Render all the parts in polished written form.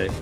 Okay.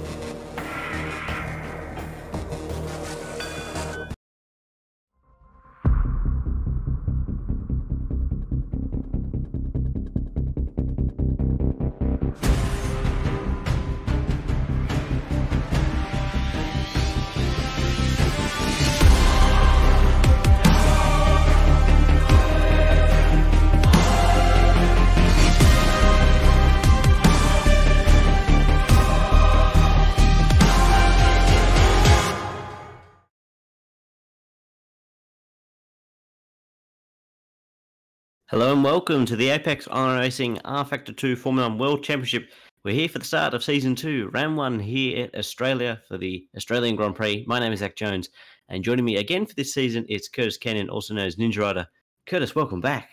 Hello and welcome to the Apex iRacing rFactor 2 Formula 1 World Championship. We're here for the start of Season 2, Round 1 here at Australia for the Australian Grand Prix. My name is Zach Jones, and joining me again for this season is Curtis Kenyon, also known as NinjaRider. Curtis, welcome back.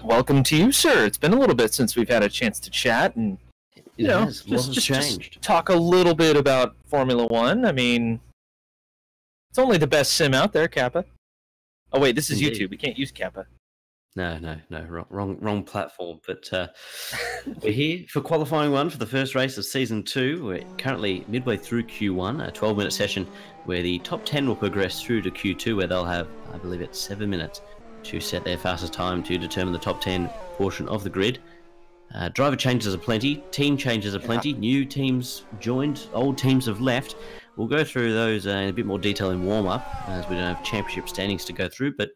Welcome to you, sir. It's been a little bit since we've had a chance to chat, and just talk a little bit about Formula 1. I mean, it's only the best sim out there, Kappa. Oh wait, this is Indeed. YouTube. We can't use Kappa. No, wrong platform. But we're here for qualifying one for the first race of Season 2. We're currently midway through Q1, a 12-minute session where the top 10 will progress through to Q2, where they'll have, I believe it's 7 minutes to set their fastest time to determine the top 10 portion of the grid. Driver changes are plenty, team changes are plenty, new teams joined, old teams have left. We'll go through those in a bit more detail in warm-up, as we don't have championship standings to go through, but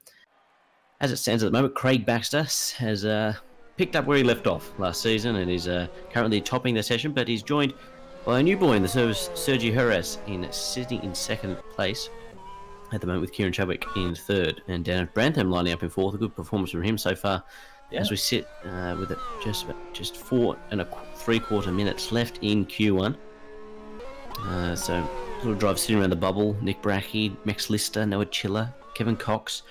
as it stands at the moment, Craig Baxter has picked up where he left off last season and is currently topping the session, but he's joined by a new boy in the service, Sergi Jerez, sitting in second place at the moment, with Kieran Chubbuck in third, and Dan Brantham lining up in fourth. A good performance from him so far, as we sit with just 4 3/4 minutes left in Q1. So little drive sitting around the bubble: Nick Brackey, Max Lister, Noah Chiller, Kevin Cox.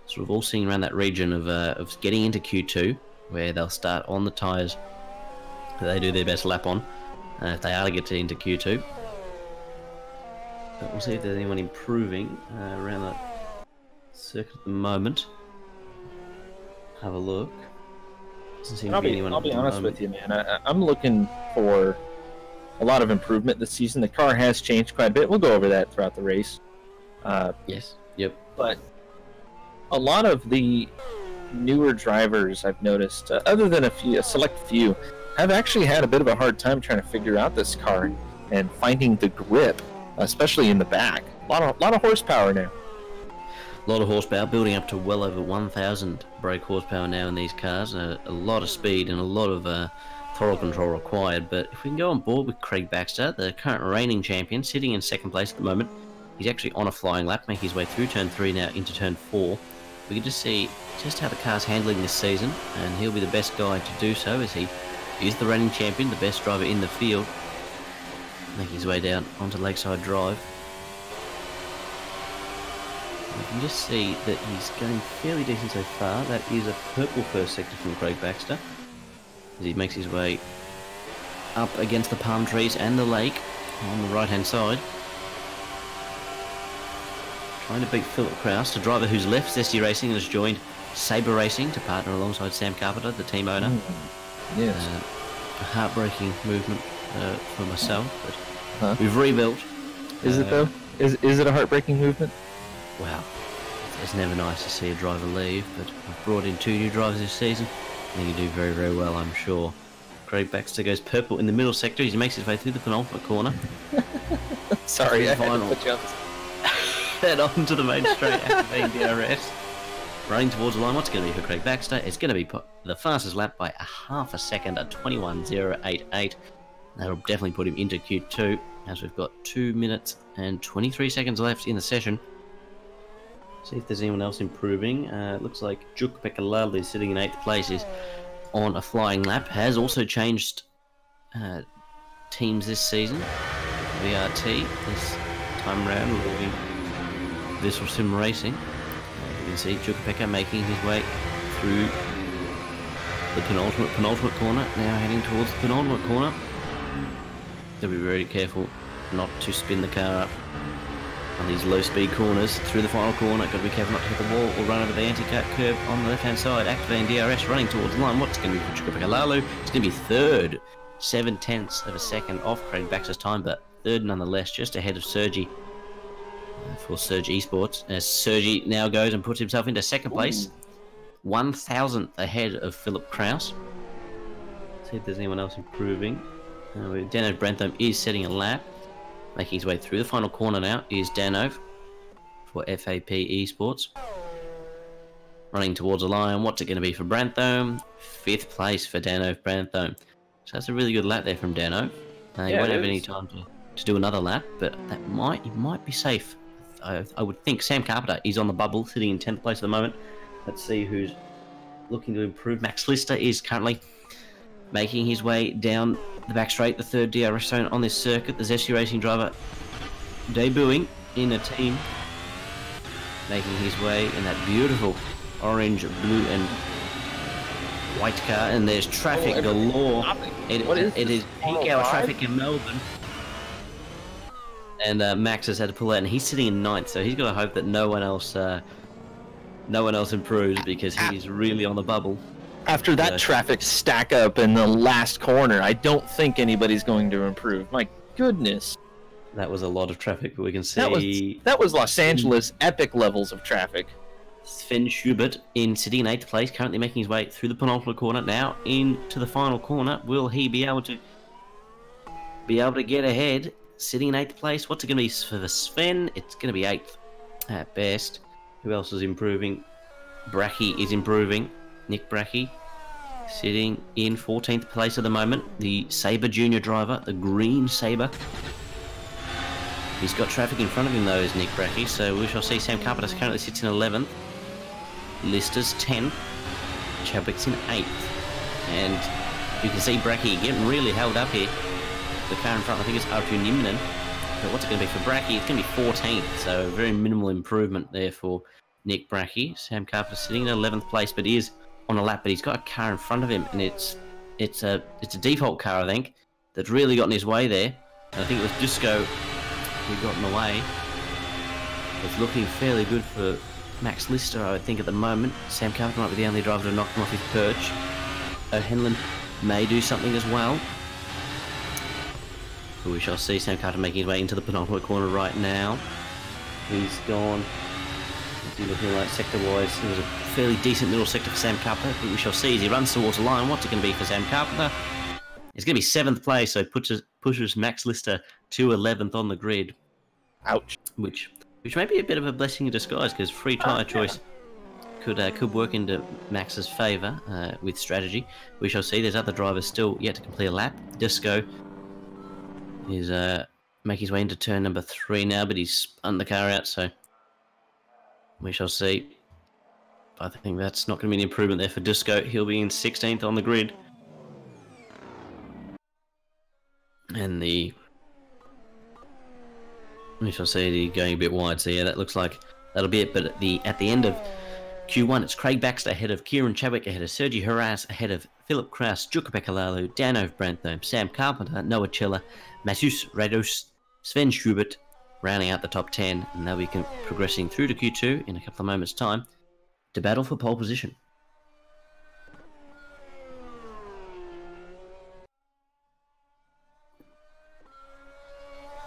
Sort of all sitting around that region of getting into Q2, where they'll start on the tyres that they do their best lap on, if they are to get into Q2. But we'll see if there's anyone improving around that circuit at the moment. Have a look. Doesn't seem to be anyone. I'll be honest with you, man. I'm looking for a lot of improvement this season. The car has changed quite a bit. We'll go over that throughout the race. Yes. Yep. But a lot of the newer drivers I've noticed, other than a select few, have actually had a bit of a hard time trying to figure out this car and finding the grip, especially in the back. A lot of horsepower now. A lot of horsepower, building up to well over 1,000 brake horsepower now in these cars. A lot of speed and a lot of throttle control required. But if we can go on board with Craig Baxter, the current reigning champion, sitting in second place at the moment. He's actually on a flying lap, making his way through turn 3 now into turn 4. We can just see just how the car's handling this season, and he'll be the best guy to do so, as he is the reigning champion, the best driver in the field, making his way down onto Lakeside Drive. We can just see that he's going fairly decent so far. That is a purple first sector from Craig Baxter, as he makes his way up against the palm trees and the lake on the right-hand side. Trying to beat Philip Krause, the driver who's left Zesty Racing and has joined Sabre Racing to partner alongside Sam Carpenter, the team owner. Yes. A heartbreaking movement for myself, but we've rebuilt. Is it though? Is it a heartbreaking movement? Wow. It's never nice to see a driver leave, but we've brought in 2 new drivers this season. I think you do very, very well, I'm sure. Craig Baxter goes purple in the middle sector as he makes his way through the penultimate corner. Sorry, I had to put you on. Head on to the main straight activating DRS. Running towards the line. What's going to be for Craig Baxter? It's going to be the fastest lap by a half a second at 21.088. That'll definitely put him into Q2, as we've got 2 minutes and 23 seconds left in the session. See if there's anyone else improving. It looks like Juk Pekalali, sitting in 8th place, is on a flying lap. Has also changed teams this season. VRT this time round, moving Visual Sim Racing. You can see Chukapeka making his way through the penultimate corner, now heading towards the penultimate corner. Got to be very careful not to spin the car up on these low speed corners. Through the final corner, got to be careful not to hit the wall or run over the anti-cut curb on the left hand side. Activating DRS, running towards the line. What's going to be for Chukapeka Lalu? It's going to be third. 0.7 of a second off Craig Baxter's time, but third nonetheless, just ahead of Sergi for Surge Esports. As Sergi now goes and puts himself into second place, 1,000th ahead of Philip Kraus. See if there's anyone else improving. Dano Brantham is setting a lap, making his way through the final corner now is Dano for FAP Esports. Running towards the line, what's it going to be for Brantham? 5th place for Dano Brantham. So that's a really good lap there from Dano. He won't have any time to do another lap, but he might be safe. I would think Sam Carpenter is on the bubble, sitting in 10th place at the moment. Let's see who's looking to improve. Max Lister is currently making his way down the back straight, the third DRS zone on this circuit. The Zesty Racing driver debuting in a team, making his way in that beautiful orange, blue and white car. And there's traffic galore. It is peak hour traffic in Melbourne. And Max has had to pull out, and he's sitting in 9th, so he's got to hope that no one else improves, because he's really on the bubble. After that traffic stack up in the last corner, I don't think anybody's going to improve. My goodness. That was a lot of traffic, but we can see... That was Los Angeles epic levels of traffic. Sven Schubert sitting in 8th place, currently making his way through the penultimate corner, now into the final corner. Will he be able to get ahead? Sitting in 8th place. What's it going to be for the Sven? It's going to be 8th at best. Who else is improving? Bracky is improving. Nick Bracky sitting in 14th place at the moment. The Sabre Junior driver, the green Sabre. He's got traffic in front of him though, is Nick Bracky, so we shall see. Sam Carpenter currently sits in 11th. Lister's 10th. Chadwick's in 8th. And you can see Bracky getting really held up here. The car in front, I think it's Artu Niminen. But what's it going to be for Bracky? It's going to be 14th, so very minimal improvement there for Nick Bracky. Sam Carpenter sitting in 11th place, but he is on a lap, but he's got a car in front of him, and it's a default car, I think, that's really got in his way there. And I think it was Disco who got in the way. It's looking fairly good for Max Lister, I would think, at the moment. Sam Carpenter might be the only driver to knock him off his perch. O'Henlon may do something as well. But we shall see. Sam Carpenter making his way into the penultimate corner right now. He's gone. What's he looking like sector-wise? It was a fairly decent middle sector for Sam Carpenter, but we shall see as he runs towards the line. What's it going to be for Sam Carpenter? It's going to be 7th place, so pushes Max Lister to 11th on the grid. Ouch. Which may be a bit of a blessing in disguise, because free tyre choice could work into Max's favour with strategy. We shall see. There's other drivers still yet to complete a lap. Disco is making his way into turn number 3 now, but he's spun the car out, so we shall see. I think that's not going to be an improvement there for Disco. He'll be in 16th on the grid. And we shall see going a bit wide, so yeah, that looks like that'll be it. But at the end of Q1, it's Craig Baxter ahead of Kieran Chadwick, ahead of Sergi Haras, ahead of Philip Kraus, Jukka Pekalalu, Dano Brantham, Sam Carpenter, Noah Chiller, Matus Rados, Sven Schubert, rounding out the top 10, and they'll be progressing through to Q2 in a couple of moments' time to battle for pole position.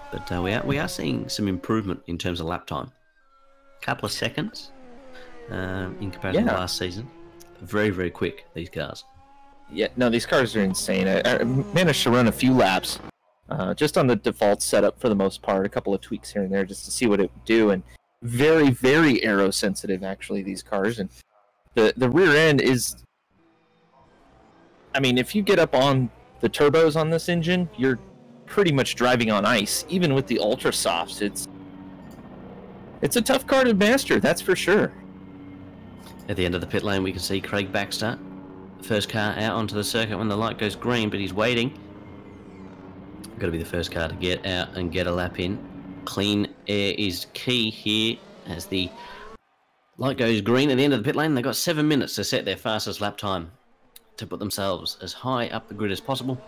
But we are seeing some improvement in terms of lap time. A couple of seconds in comparison to last season. Very, very quick, these cars. Yeah, no, these cars are insane. I managed to run a few laps just on the default setup for the most part, a couple of tweaks here and there just to see what it would do, and very, very aero sensitive actually, these cars. And the rear end is, I mean, if you get up on the turbos on this engine, you're pretty much driving on ice, even with the ultra softs. It's a tough car to master, that's for sure. At the end of the pit lane, we can see Craig Baxter, first car out onto the circuit when the light goes green, but he's waiting. Got to be the first car to get out and get a lap in. Clean air is key here as the light goes green at the end of the pit lane. They've got 7 minutes to set their fastest lap time to put themselves as high up the grid as possible.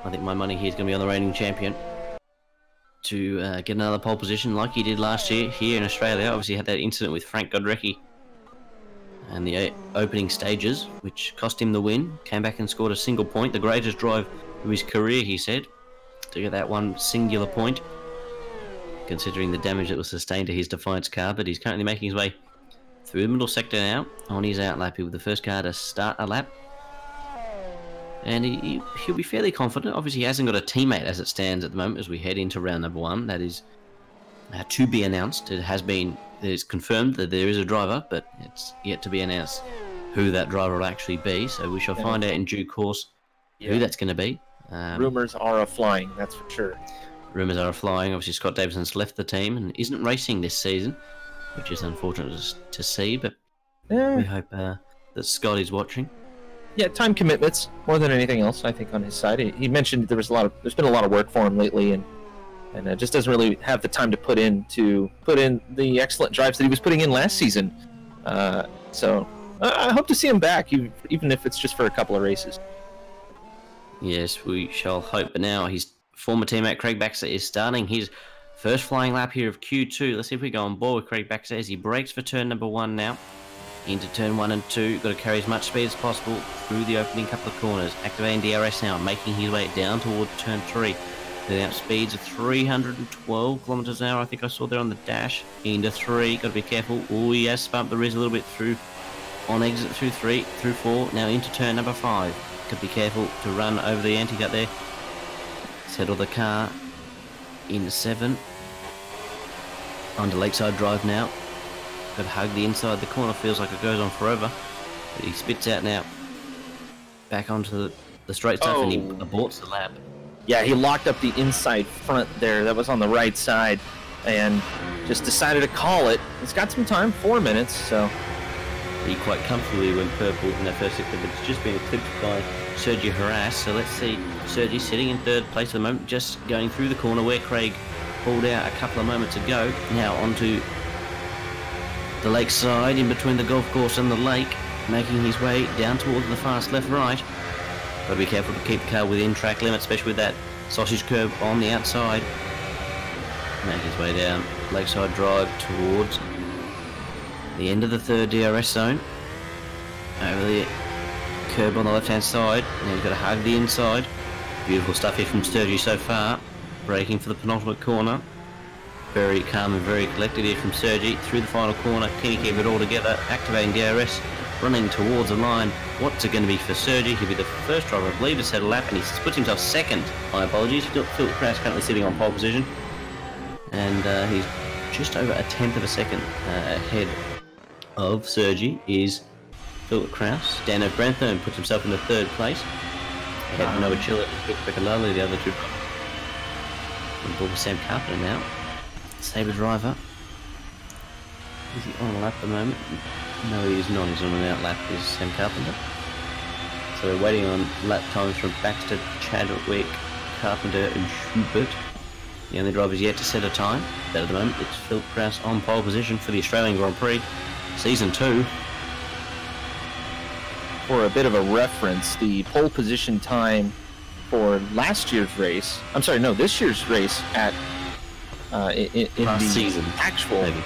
I think my money here is going to be on the reigning champion to get another pole position like he did last year here in Australia. Obviously had that incident with Frank Godrecki and the opening stages, which cost him the win. Came back and scored a single point. The greatest drive of his career, he said, to get that one singular point, considering the damage that was sustained to his Defiance car. But he's currently making his way through the middle sector now on his outlap with the first car to start a lap. And he'll be fairly confident. Obviously, he hasn't got a teammate as it stands at the moment as we head into round number 1. That is to be announced. It's confirmed that there is a driver, but it's yet to be announced who that driver will actually be. So we shall find out in due course who that's going to be. Rumors are flying, that's for sure. Rumours are flying. Obviously, Scott Davidson's left the team and isn't racing this season, which is unfortunate to see, but we hope that Scott is watching. Yeah, time commitments more than anything else, I think, on his side. He mentioned there's been a lot of work for him lately, and just doesn't really have the time to put in the excellent drives that he was putting in last season. So I hope to see him back, even if it's just for a couple of races. Yes, we shall hope. But now his former teammate Craig Baxter is starting his first flying lap here of Q2. Let's see if we go on board with Craig Baxter as he brakes for turn number 1 now. Into turn 1 and 2, got to carry as much speed as possible through the opening couple of corners. Activating DRS now, making his way down towards turn 3. Setting up speeds of 312 kilometers an hour, I think I saw there on the dash. Into 3, got to be careful. Oh, he has bumped the rears a little bit through on exit through 3, through 4. Now into turn number 5. Got to be careful to run over the anti-cut there. Settle the car into 7. Onto Lakeside Drive now. Got to hug the inside. The corner feels like it goes on forever. But he spits out now. Back onto the straight stuff and he aborts the lap. Yeah, he locked up the inside front there. That was on the right side. And just decided to call it. It's got some time, 4 minutes, so... He quite comfortably went purple in that first sector, but it's just been eclipsed by Sergi Harass. So let's see. Sergi sitting in 3rd place at the moment, just going through the corner where Craig pulled out a couple of moments ago. Now onto the lakeside, in between the golf course and the lake, making his way down towards the fast left-right. Got to be careful to keep the car within track limit, especially with that sausage curb on the outside. Make his way down Lakeside Drive towards the end of the 3rd DRS zone. Over the curb on the left-hand side. Now he's got to hug the inside. Beautiful stuff here from Sergi so far. Braking for the penultimate corner. Very calm and very collected here from Sergi. Through the final corner, can he keep it all together? Activating DRS, running towards the line. What's it going to be for Sergi? He'll be the first driver, I believe, to set a lap, and he's put himself 2nd. My apologies. Philip Kraus currently sitting on pole position. And he's just over a 1/10 of a second ahead of Sergi is Philip Kraus. Dano Brantham puts himself in the 3rd place. Ahead of Noah Chillett and Vic Becalali, the other two. On board with Sam Carpenter now. Sabre driver. Is he on a lap at the moment? No, he is not. He's on an out lap. Is Sam Carpenter. So we're waiting on lap times from Baxter, Chadwick, Carpenter and Schubert. The only drivers yet to set a time. But at the moment, it's Phil Kraus on pole position for the Australian Grand Prix Season 2. For a bit of a reference, the pole position time for last year's race, this year's race at in the season actual, maybe.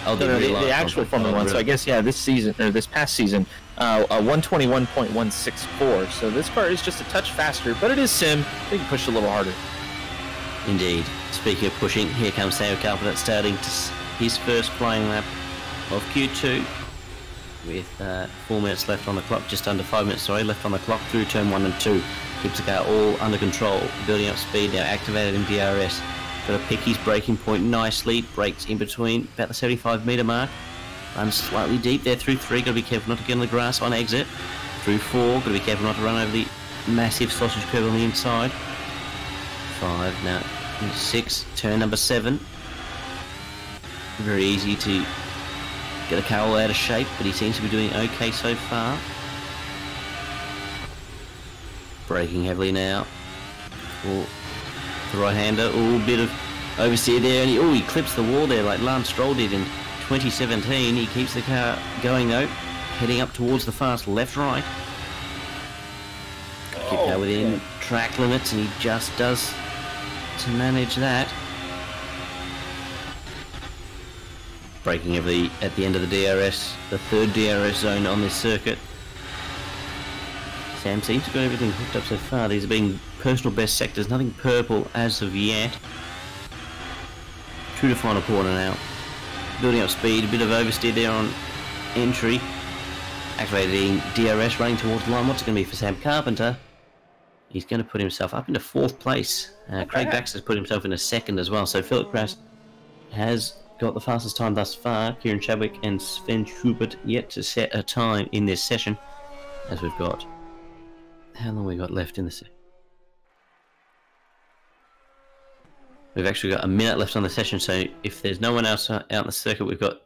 The actual Formula 1. So I guess this season or this past season, 121.164. So this car is just a touch faster, but it is sim. They can push a little harder. Indeed. Speaking of pushing, here comes Sam Carpenter starting his first flying lap of Q2 with 4 minutes left on the clock, just under 5 minutes, left on the clock through turn 1 and 2. Keeps the car all under control, building up speed now, activated in DRS. Got to pick his braking point nicely, brakes in between about the 75 metre mark. Runs slightly deep there through 3, got to be careful not to get on the grass on exit. Through 4, got to be careful not to run over the massive sausage curb on the inside. 5, now 6, turn number 7. Very easy to get the car all out of shape, but he seems to be doing okay so far. Braking heavily now. Oh, the right-hander, bit of oversteer there, and he clips the wall there like Lance Stroll did in 2017. He keeps the car going though, heading up towards the fast left-right. Keep the car within track limits, and he just does to manage that. Braking heavily at the end of the DRS, the 3rd DRS zone on this circuit. Sam seems to have got everything hooked up so far. These are being personal best sectors, nothing purple as of yet. True to final corner now. Building up speed, a bit of oversteer there on entry. Activating DRS, running towards the line. What's it going to be for Sam Carpenter? He's going to put himself up into 4th place. Craig Baxter's put himself in a 2nd as well. So Philip Grass has got the fastest time thus far. Kieran Chadwick and Sven Schubert yet to set a time in this session. As we've got... How long we got left in the session? We've actually got a minute left on the session, so if there's no one else out in the circuit, we've got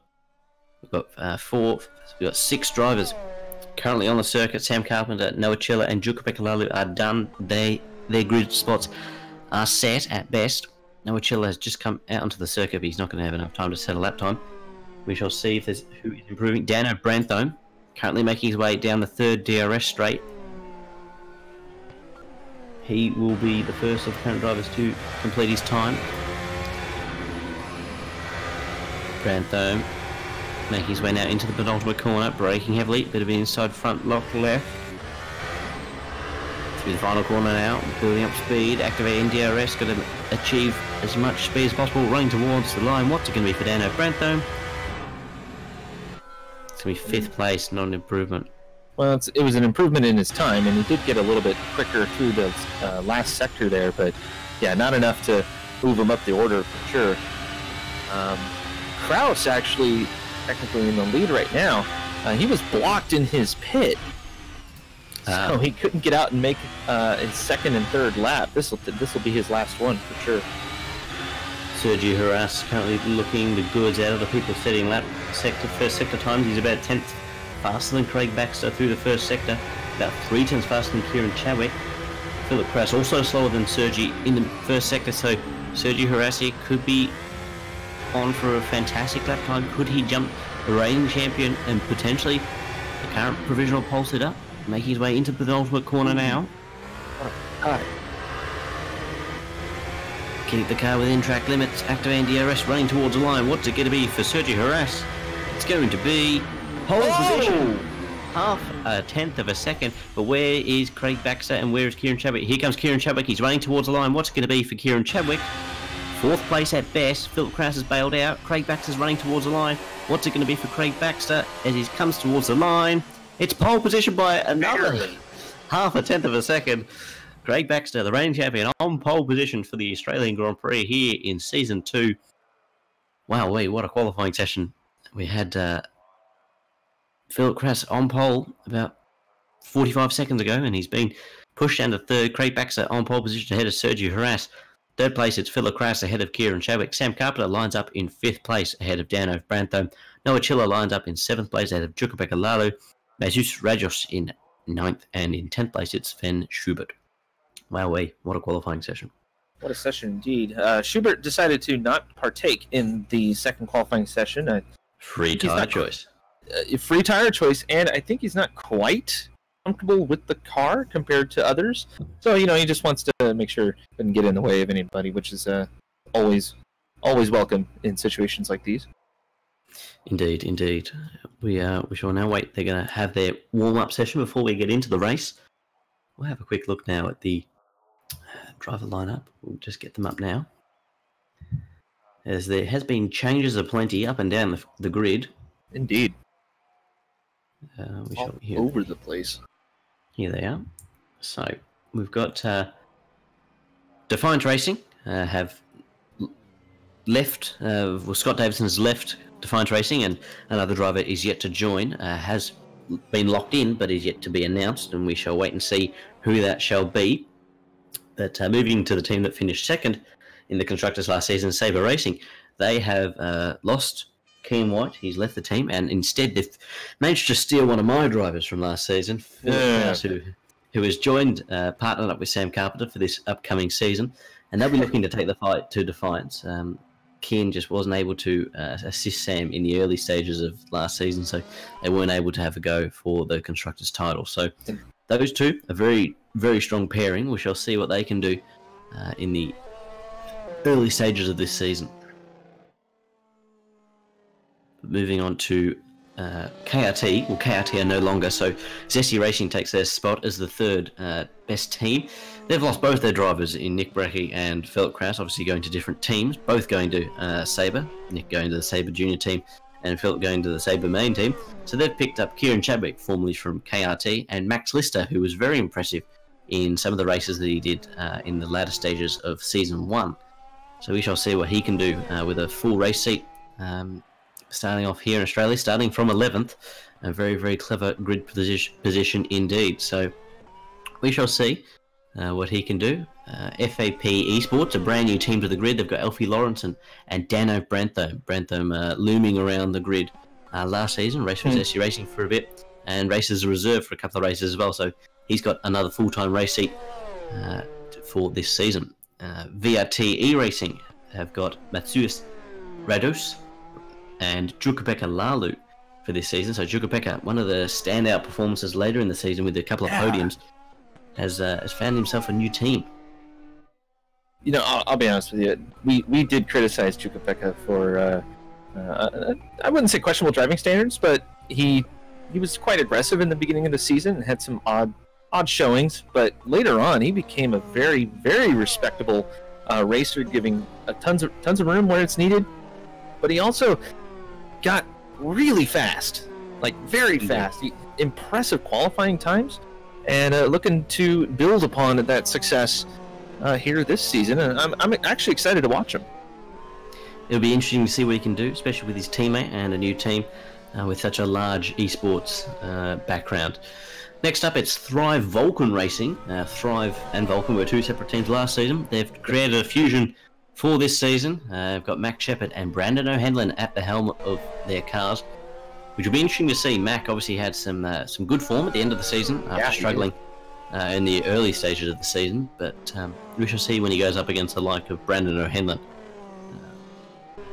6 drivers currently on the circuit. Sam Carpenter, Noah Chilla and Juka Pekalalu are done. Their grid spots are set at best. Noah Chilla has just come out onto the circuit, but he's not going to have enough time to set a lap time. We shall see if there's who is improving. Dano Branthome currently making his way down the 3rd DRS straight. He will be the first of the current drivers to complete his time. Branthome making his way now into the penultimate corner, braking heavily, bit of an inside front lock left. Through the final corner now, building up speed, activating DRS, got to achieve as much speed as possible, running towards the line. What's it going to be for Dano Branthome? It's going to be 5th place, not an improvement. Well, it was an improvement in his time, and he did get a little bit quicker through the last sector there, but yeah, not enough to move him up the order for sure. Kraus actually technically in the lead right now. He was blocked in his pit, so he couldn't get out and make his 2nd and 3rd lap. This will be his last one for sure. Sergio Haras currently looking the goods out of the people setting first sector times. He's about 10th faster than Craig Baxter through the first sector, about 3 tenths faster than Kieran Chadwick. Philip Kraus also slower than Sergi in the first sector, so Sergio Harassi could be on for a fantastic lap time. Could he jump the reigning champion and potentially the current provisional pole sitter, making his way into the penultimate corner now? Keep the car within track limits, activating DRS, running towards the line. What's it going to be for Sergio Haras? It's going to be pole position, 1/2 tenth of a second. But where is Craig Baxter and where is Kieran Chadwick? Here comes Kieran Chadwick. He's running towards the line. What's it going to be for Kieran Chadwick? 4th place at best. Philip Kraus has bailed out. Craig Baxter's running towards the line. What's it going to be for Craig Baxter as he comes towards the line? It's pole position by another 1/2 tenth of a second. Craig Baxter, the reigning champion, on pole position for the Australian Grand Prix here in Season 2. Wow, what a qualifying session. We had Philip Kraus on pole about 45 seconds ago, and he's been pushed down to 3rd. Craig Baxter on pole position ahead of Sergio Haras. 3rd place, it's Philip Kraus ahead of Kieran Chadwick. Sam Carpenter lines up in 5th place ahead of Dano Branthome. Noah Chilla lines up in 7th place ahead of Jukapeka Lalu. Jesus Rajos in 9th, and in 10th place, it's Sven Schubert. Wow, what a qualifying session. What a session indeed. Schubert decided to not partake in the 2nd qualifying session. Free tire choice. Free tire choice, and I think he's not quite comfortable with the car compared to others. So, he just wants to make sure he doesn't get in the way of anybody, which is always welcome in situations like these. Indeed. We shall now wait. They're going to have their warm-up session before we get into the race. We'll have a quick look now at the driver lineup. We'll just get them up now. As there has been changes aplenty up and down the grid. Indeed. We all over the place. Here they are. So we've got Defiant Racing have left. Scott Davison has left Defiant Racing, and another driver is yet to join. Has been locked in, but is yet to be announced, and we shall wait and see who that shall be. But moving to the team that finished 2nd in the constructors last season, Sabre Racing, they have lost Keen White. He's left the team, and instead they've managed to steal one of my drivers from last season, who has joined, partnered up with Sam Carpenter for this upcoming season, and they'll be looking to take the fight to Defiance. Ken just wasn't able to assist Sam in the early stages of last season, so they weren't able to have a go for the constructors title. So those two, a very, very strong pairing. We shall see what they can do in the early stages of this season. Moving on to KRT, well, KRT are no longer, so Zesty Racing takes their spot as the third best team. They've lost both their drivers in Nick Brecky and Philip Kraus, obviously going to different teams, both going to Sabre, Nick going to the Sabre Junior team, and Philip going to the Sabre main team. So they've picked up Kieran Chadwick, formerly from KRT, and Max Lister, who was very impressive in some of the races that he did in the latter stages of Season 1. So we shall see what he can do with a full race seat. Starting off here in Australia, starting from 11th, a very, very clever grid position indeed. So we shall see what he can do. FAP Esports, a brand new team to the grid. They've got Elfie Lawrence and Dano Branthome. Branthome looming around the grid last season, raced with Zesty Racing for a bit, and races a reserve for a couple of races as well. So he's got another full-time race seat for this season. VRT Racing have got Matsuis Rados and Jukapeka Lalu for this season. So Jukapeka, one of the standout performances later in the season with a couple of podiums, has found himself a new team. You know, I'll be honest with you. We did criticize Jukapeka for I wouldn't say questionable driving standards, but he was quite aggressive in the beginning of the season and had some odd showings. But later on, he became a very, very respectable racer, giving tons of room where it's needed. But he also got really fast, like very fast. Impressive qualifying times, and looking to build upon that success here this season. And I'm actually excited to watch him. It'll be interesting to see what he can do, especially with his teammate and a new team with such a large esports background. Next up, it's Thrive Vulcan Racing. Thrive and Vulcan were two separate teams last season. They've created a fusion for this season. They've got Mac Shepherd and Brandon O'Hanlon at the helm of their cars, which will be interesting to see. Mac obviously had some good form at the end of the season after struggling in the early stages of the season, but we shall see when he goes up against the like of Brandon O'Hanlon.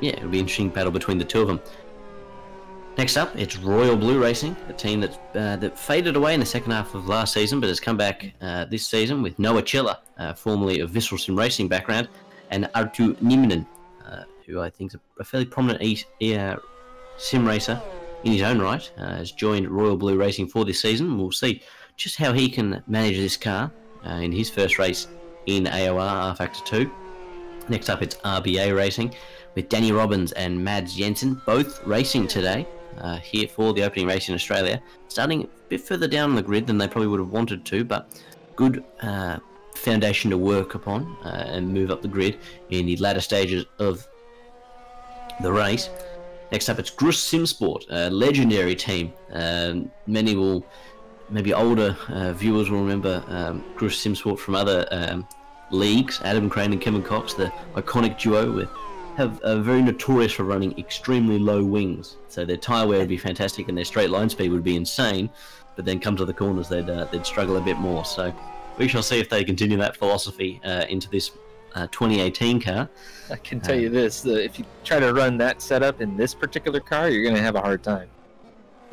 Yeah, it'll be an interesting battle between the two of them. Next up, it's Royal Blue Racing, a team that faded away in the second half of last season, but has come back this season with Noah Chiller, formerly of Visceral Sim Racing background, and Artu Niminen, who I think is a fairly prominent sim racer in his own right, has joined Royal Blue Racing for this season. We'll see just how he can manage this car in his first race in AOR rFactor 2. Next up, it's RBA Racing with Danny Robbins and Mads Jensen, both racing today here for the opening race in Australia, starting a bit further down the grid than they probably would have wanted to, but good foundation to work upon and move up the grid in the latter stages of the race. Next up, it's Grus Simsport, a legendary team. Maybe older viewers will remember Grus Simsport from other leagues. Adam Crane and Kevin Cox, the iconic duo, have very notorious for running extremely low wings. So their tyre wear would be fantastic and their straight line speed would be insane, but then come to the corners they'd struggle a bit more. So we shall see if they continue that philosophy into this 2018 car. I can tell you this: if you try to run that setup in this particular car, you're going to have a hard time.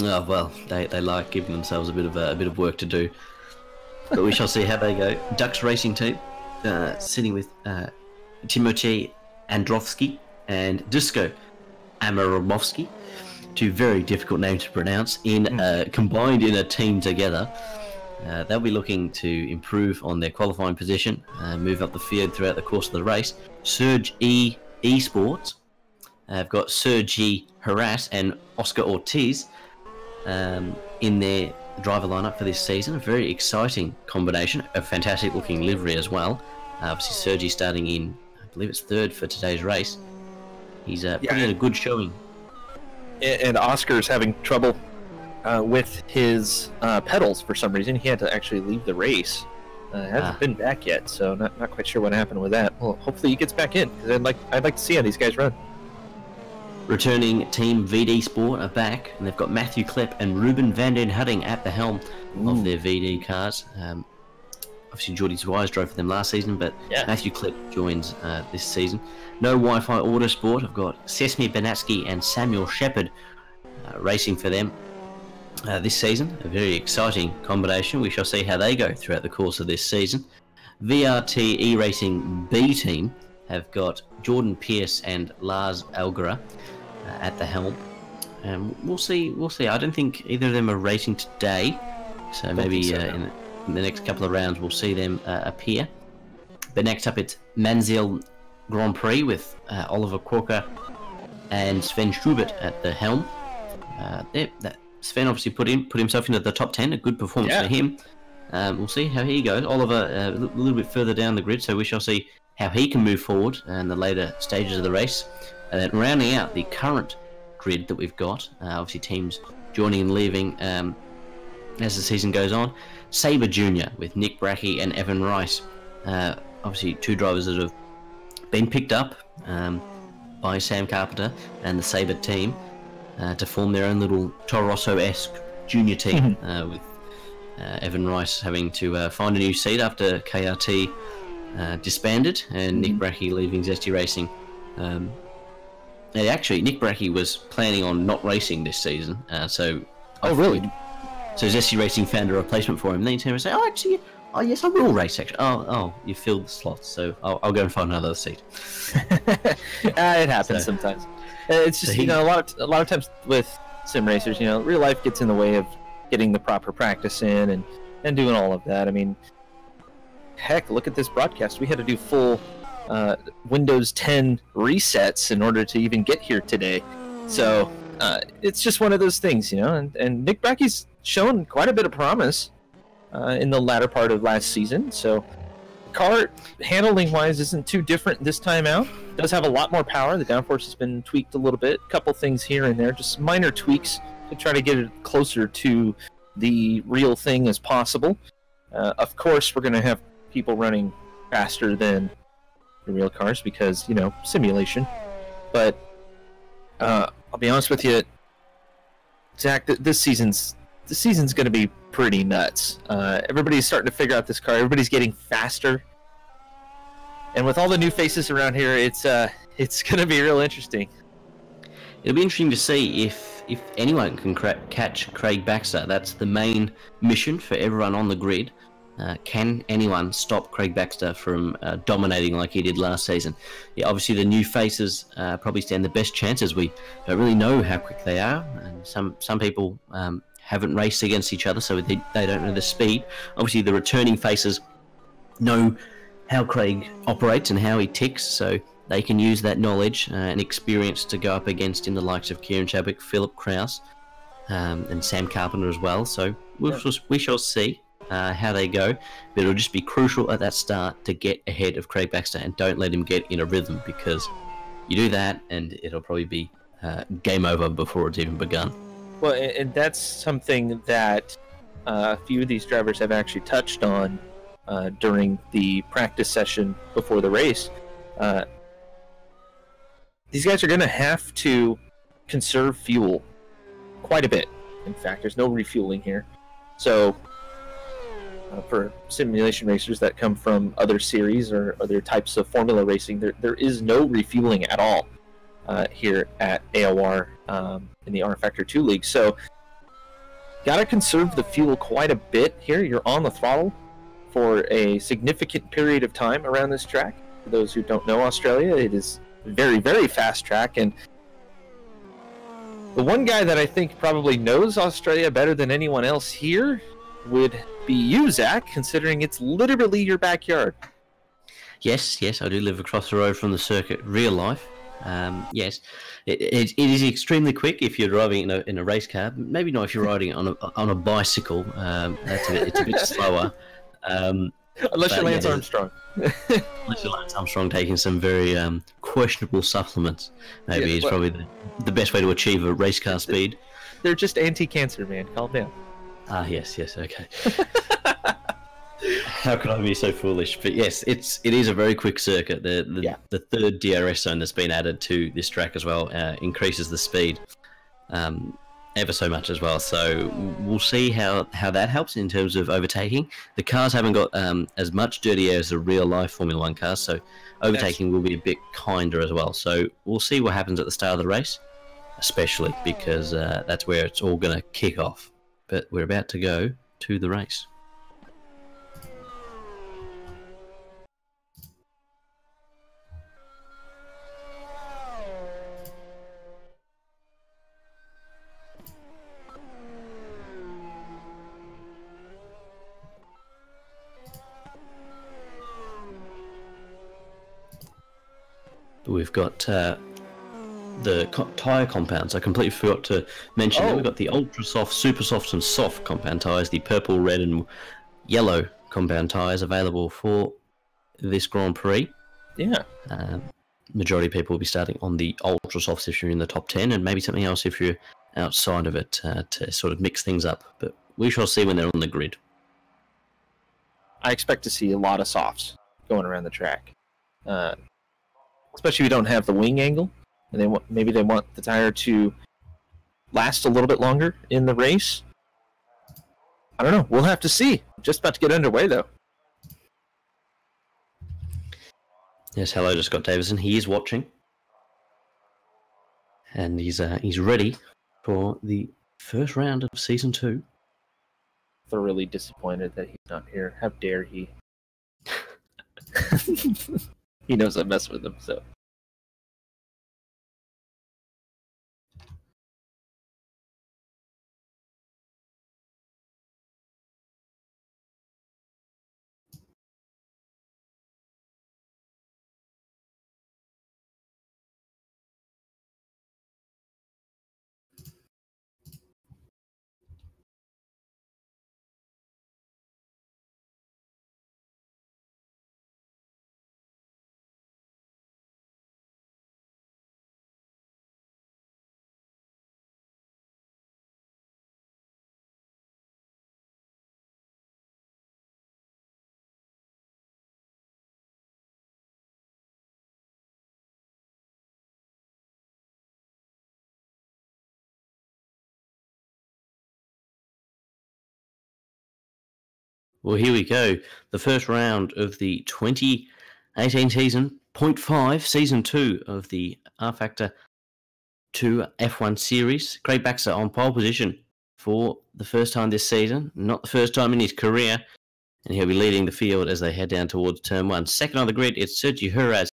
Oh well, they like giving themselves a bit of work to do. But we shall see how they go. Ducks Racing Team, sitting with Timothy Androvsky and Dusko Amaramovsky, two very difficult names to pronounce, combined in a team together. They'll be looking to improve on their qualifying position, move up the field throughout the course of the race. Surge Esports have got Sergi Haras and Oscar Ortiz in their driver lineup for this season. A very exciting combination, a fantastic looking livery as well. Obviously Sergi starting in, I believe it's third for today's race. He's putting in a good showing. And Oscar's having trouble with his pedals for some reason. He had to actually leave the race. Hasn't been back yet, so not quite sure what happened with that. Well, hopefully he gets back in, because I'd like to see how these guys run. Returning Team VD Sport are back, and they've got Matthew Klepp and Ruben van den Hudding at the helm of their VD cars. Obviously, Geordie Zwires drove for them last season, but Matthew Klepp joins this season. No Wi-Fi Autosport. I've got Sesame Benatsky and Samuel Shepherd racing for them this season. A very exciting combination. We shall see how they go throughout the course of this season. VRT E-Racing B team have got Jordan Pierce and Lars Algera at the helm. We'll see. We'll see. I don't think either of them are racing today, so maybe so, no. in the next couple of rounds we'll see them appear. But next up, it's Mansell Grand Prix with Oliver Corker and Sven Schubert at the helm. Sven obviously put himself into the top 10. A good performance for him. We'll see how he goes. Oliver a little bit further down the grid, so we shall see how he can move forward in the later stages of the race. And then rounding out the current grid that we've got, obviously teams joining and leaving as the season goes on. Sabre Junior with Nick Brackey and Evan Rice. Obviously two drivers that have been picked up by Sam Carpenter and the Sabre team to form their own little Toro Rosso-esque junior team with Evan Rice having to find a new seat after KRT disbanded and Nick Brackey leaving Zesty Racing. Actually, Nick Brackey was planning on not racing this season, so... Oh, really? So Zesty Racing found a replacement for him. Then he turned and said, yes, I will race, actually. Oh, you filled the slots, so I'll go and find another seat. It happens sometimes. It's just, a lot of times with sim racers, real life gets in the way of getting the proper practice in and doing all of that. I mean, heck, look at this broadcast. We had to do full Windows 10 resets in order to even get here today. So it's just one of those things, and Nick Brackey's shown quite a bit of promise in the latter part of last season. So car handling wise isn't too different this time out. It does have a lot more power. The downforce has been tweaked a little bit, a couple things here and there, just minor tweaks to try to get it closer to the real thing as possible. Of course, we're going to have people running faster than the real cars because, simulation. But I'll be honest with you, Zach, this season's going to be pretty nuts. Everybody's starting to figure out this car. Everybody's getting faster. And with all the new faces around here, it's going to be real interesting. It'll be interesting to see if anyone can catch Craig Baxter. That's the main mission for everyone on the grid. Can anyone stop Craig Baxter from dominating like he did last season? Yeah, obviously the new faces probably stand the best chances. We don't really know how quick they are, and some people haven't raced against each other, so they don't know the speed. Obviously the returning faces know how Craig operates and how he ticks, so they can use that knowledge and experience to go up against in the likes of Kieran Chadwick, Philip Krause, and Sam Carpenter as well. So we shall see how they go, but it'll just be crucial at that start to get ahead of Craig Baxter and don't let him get in a rhythm, because you do that and it'll probably be game over before it's even begun. Well, and that's something that a few of these drivers have actually touched on during the practice session before the race. These guys are going to have to conserve fuel quite a bit. In fact, there's no refueling here. So for simulation racers that come from other series or other types of formula racing, there is no refueling at all here at AOR in the rFactor 2 League. So got to conserve the fuel quite a bit here. You're on the throttle for a significant period of time around this track. For those who don't know Australia, it is a very, very fast track, and the one guy that I think probably knows Australia better than anyone else here would be you, Zach, considering it's literally your backyard. Yes, I do live across the road from the circuit, real life. Yes, it is extremely quick if you're driving in a race car. Maybe not if you're riding on a bicycle. It's a bit slower. Unless you're Lance Armstrong. Unless you're Lance Armstrong taking some very questionable supplements. Maybe it's probably the best way to achieve a race car speed. They're just anti-cancer, man. Calm down. Yes, okay. How could I be so foolish? But yes, it is a very quick circuit. The third DRS zone that's been added to this track as well increases the speed ever so much as well. So we'll see how that helps in terms of overtaking. The cars haven't got as much dirty air as the real life Formula 1 cars, so overtaking will be a bit kinder as well. So we'll see what happens at the start of the race, especially because that's where it's all going to kick off. But we're about to go to the race. we've got the tyre compounds. I completely forgot to mention that we've got the ultra soft, super soft, and soft compound tyres. The purple, red, and yellow compound tyres available for this Grand Prix. Yeah. Majority of people will be starting on the ultra softs if you're in the top 10, and maybe something else if you're outside of it to sort of mix things up. But we shall see when they're on the grid. I expect to see a lot of softs going around the track, especially if you don't have the wing angle, and maybe they want the tire to last a little bit longer in the race. I don't know. We'll have to see. Just about to get underway, though. Yes, hello to Scott Davison. He is watching, and he's ready for the first round of Season 2. Thoroughly disappointed that he's not here. How dare he? He knows I mess with him, so. Well, here we go. The first round of the 2018 season, .5, Season 2 of the rFactor 2 F1 Series. Craig Baxter on pole position for the first time this season. Not the first time in his career. And he'll be leading the field as they head down towards Turn 1. Second on the grid, it's Sergio Jerez.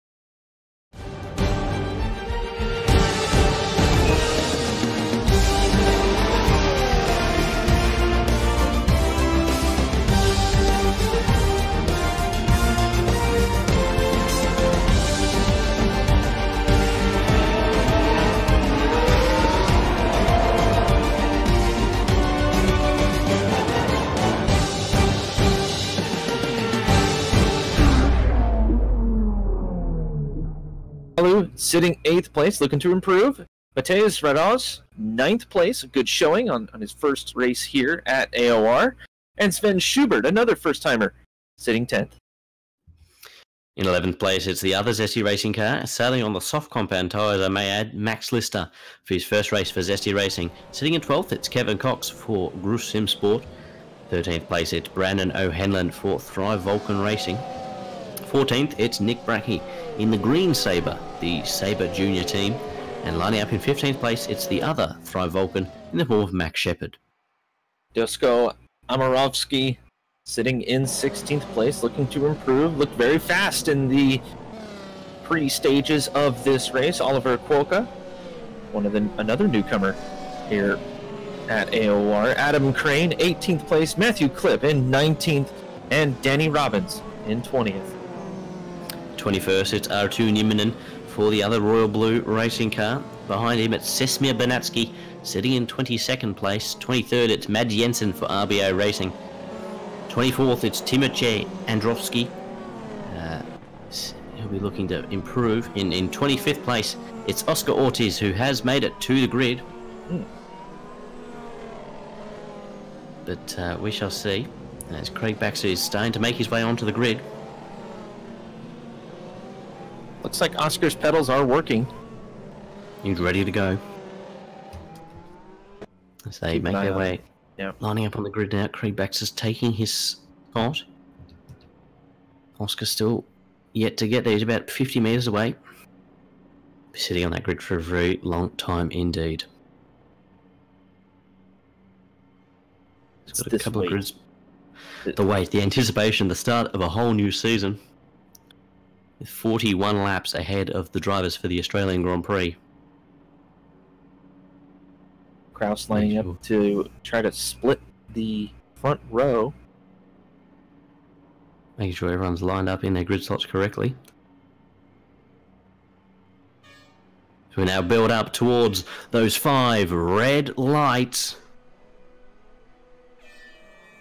Sitting 8th place, looking to improve. Mateus Rados, 9th place, a good showing on his first race here at AOR. And Sven Schubert, another first-timer, sitting 10th. In 11th place, it's the other Zesty Racing car, sailing on the soft compound tyres, I may add, Max Lister for his first race for Zesty Racing. Sitting in 12th, it's Kevin Cox for Gruss Sim Sport. 13th place, it's Brandon O'Hanlon for Thrive Vulcan Racing. 14th, it's Nick Brackey in the Green Sabre, the Sabre Junior team. And lining up in 15th place, it's the other Thrive Vulcan in the form of Max Shepard. Dusko Amarovsky sitting in 16th place, looking to improve. Looked very fast in the pre-stages of this race. Oliver Cuoca, another newcomer here at AOR. Adam Crane, 18th place. Matthew Clipp in 19th. And Danny Robbins in 20th. 21st, it's R2 Nieminen for the other Royal Blue racing car. Behind him, it's Sesmir Bernatsky sitting in 22nd place. 23rd, it's Mad Jensen for RBO Racing. 24th, it's Timoche Androvsky. He'll be looking to improve. In 25th place, it's Oscar Ortiz, who has made it to the grid. But we shall see, as Craig Baxter is starting to make his way onto the grid. Looks like Oscar's pedals are working. He's ready to go. As they make their way, lining up on the grid now. Craig Baxter's taking his spot. Oscar still yet to get there. He's about 50 metres away. Be sitting on that grid for a very long time indeed. He's got a couple of grids. The wait, the anticipation, the start of a whole new season. With 41 laps ahead of the drivers for the Australian Grand Prix. Kraus lining up to try to split the front row. Making sure everyone's lined up in their grid slots correctly. We now build up towards those 5 red lights.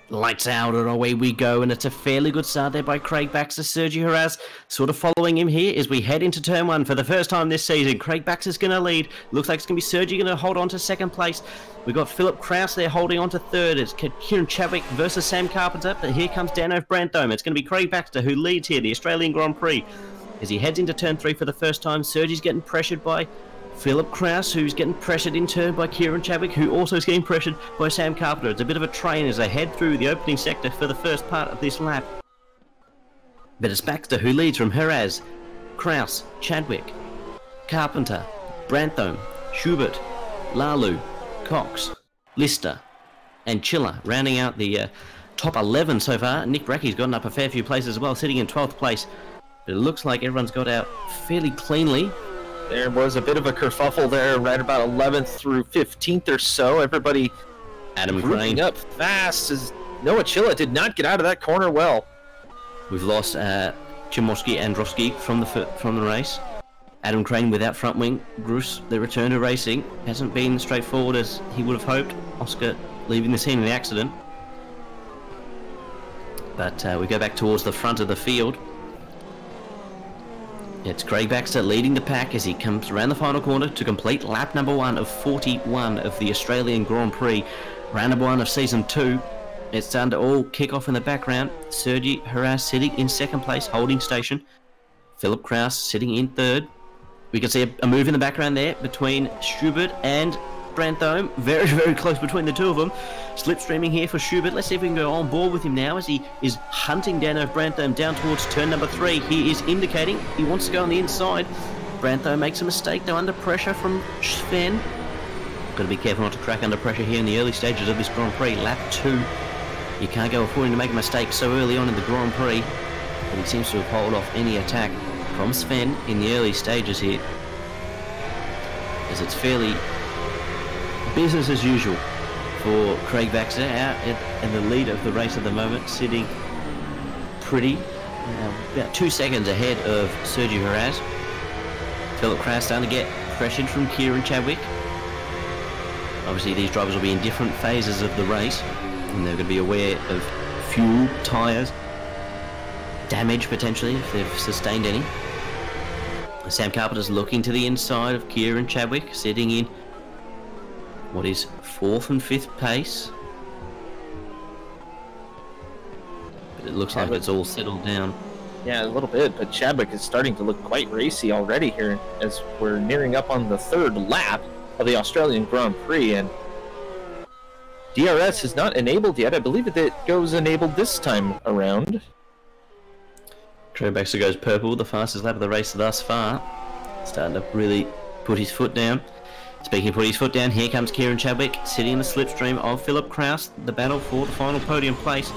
Lights out and away we go, and it's a fairly good start there by Craig Baxter. Sergi Haraz sort of following him here as we head into turn 1 for the first time this season. Craig Baxter's going to lead. Looks like it's going to be Sergi going to hold on to second place. We've got Philip Kraus there holding on to third. It's Kieran Chadwick versus Sam Carpenter, but here comes Dano Brandome. It's going to be Craig Baxter who leads here, the Australian Grand Prix. As he heads into turn 3 for the first time, Sergi's getting pressured by Philip Kraus, who's getting pressured in turn by Kieran Chadwick, who also is getting pressured by Sam Carpenter. It's a bit of a train as they head through the opening sector for the first part of this lap. But it's Baxter who leads from Haraz, Kraus, Chadwick, Carpenter, Branthome, Schubert, Lalu, Cox, Lister, and Chiller, rounding out the top 11 so far. Nick Brackey's gotten up a fair few places as well, sitting in 12th place. But it looks like everyone's got out fairly cleanly. There was a bit of a kerfuffle there, right about 11th through 15th or so. Everybody Adam Crane up fast as Noah Chilla did not get out of that corner well. We've lost Chimoski and Androwski from the race. Adam Crane without front wing. Bruce, the return to racing, hasn't been straightforward as he would have hoped. Oscar leaving the scene of the accident. But we go back towards the front of the field. It's Craig Baxter leading the pack as he comes around the final corner to complete lap number 1 of 41 of the Australian Grand Prix. Round number 1 of season 2. It's starting to all kick off in the background. Sergi Haraz sitting in second place, holding station. Philip Kraus sitting in third. We can see a move in the background there between Schubert and Branthome. Very, very close between the two of them. Slipstreaming here for Schubert. Let's see if we can go on board with him now as he is hunting Dano Branthome down towards turn number 3. He is indicating he wants to go on the inside. Branthome makes a mistake though under pressure from Sven. Got to be careful not to crack under pressure here in the early stages of this Grand Prix. Lap 2. You can't go affording to make a mistake so early on in the Grand Prix. But he seems to have held off any attack from Sven in the early stages here, as it's fairly business as usual for Craig Baxter out in the lead of the race at the moment, sitting pretty about 2 seconds ahead of Sergi Haraz. Philip Kraus starting to get pressured from Kieran Chadwick. Obviously these drivers will be in different phases of the race and they're going to be aware of fuel, tyres, damage potentially if they've sustained any. Sam Carpenter's looking to the inside of Kieran Chadwick, sitting in what is 4th and 5th pace. But it looks like it's all settled down. Yeah, a little bit, but Chadwick is starting to look quite racy already here as we're nearing up on the 3rd lap of the Australian Grand Prix, and DRS is not enabled yet. I believe it goes enabled this time around. Craig Baxter goes purple, the fastest lap of the race thus far. Starting to really put his foot down. Speaking of putting his foot down, here comes Kieran Chadwick, sitting in the slipstream of Philip Kraus, the battle for the final podium place.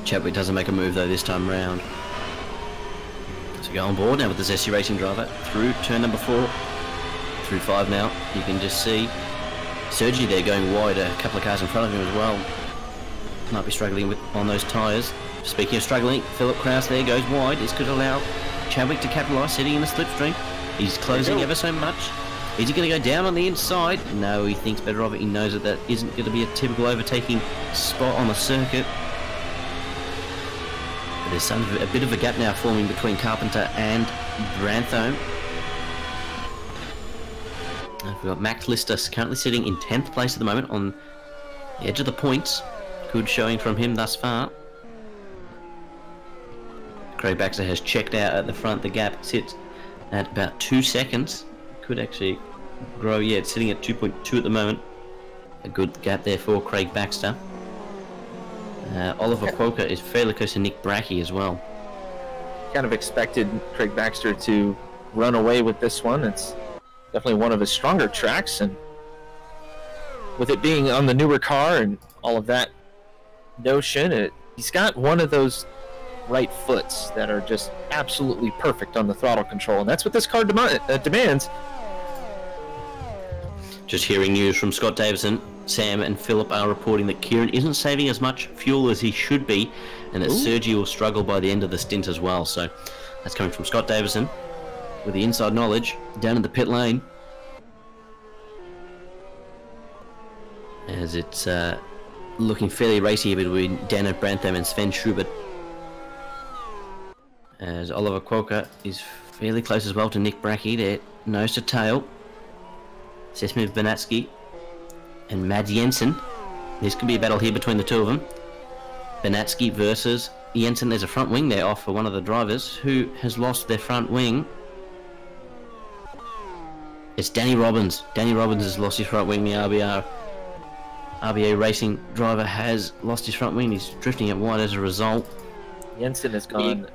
Chadwick doesn't make a move though this time round. So go on board now with the Zesty Racing driver through turn number 4, through 5 now. You can just see Sergi there going wide, a couple of cars in front of him as well. Might be struggling on those tyres. Speaking of struggling, Philip Kraus there goes wide. This could allow Chadwick to capitalise, sitting in the slipstream. He's closing ever so much. Is he going to go down on the inside? No, he thinks better of it. He knows that that isn't going to be a typical overtaking spot on the circuit. But there's a bit of a gap now forming between Carpenter and Branthome. We've got Max Lister currently sitting in 10th place at the moment on the edge of the points. Good showing from him thus far. Craig Baxter has checked out at the front. The gap sits at about 2 seconds. Could actually grow. Yeah, it's sitting at 2.2 at the moment. A good gap there for Craig Baxter. Oliver Quokka is fairly close to Nick Brackey as well. Kind of expected Craig Baxter to run away with this one. It's definitely one of his stronger tracks, and with it being on the newer car and all of that notion, he's got one of those right foots that are just absolutely perfect on the throttle control, and that's what this car demands. Just hearing news from Scott Davison, Sam and Philip are reporting that Kieran isn't saving as much fuel as he should be, and that Sergi will struggle by the end of the stint as well. So that's coming from Scott Davison. with the inside knowledge down in the pit lane. As it's looking fairly racy between Dano Brantham and Sven Schubert. As Oliver Quokka is fairly close as well to Nick Brackey. They're nose to tail. Sesmir Banatsky and Mads Jensen. This could be a battle here between the two of them. Banatsky versus Jensen. There's a front wing there off for one of the drivers who has lost their front wing. It's Danny Robbins. Danny Robbins has lost his front wing. The RBA Racing driver has lost his front wing. He's drifting it wide as a result. Jensen has gone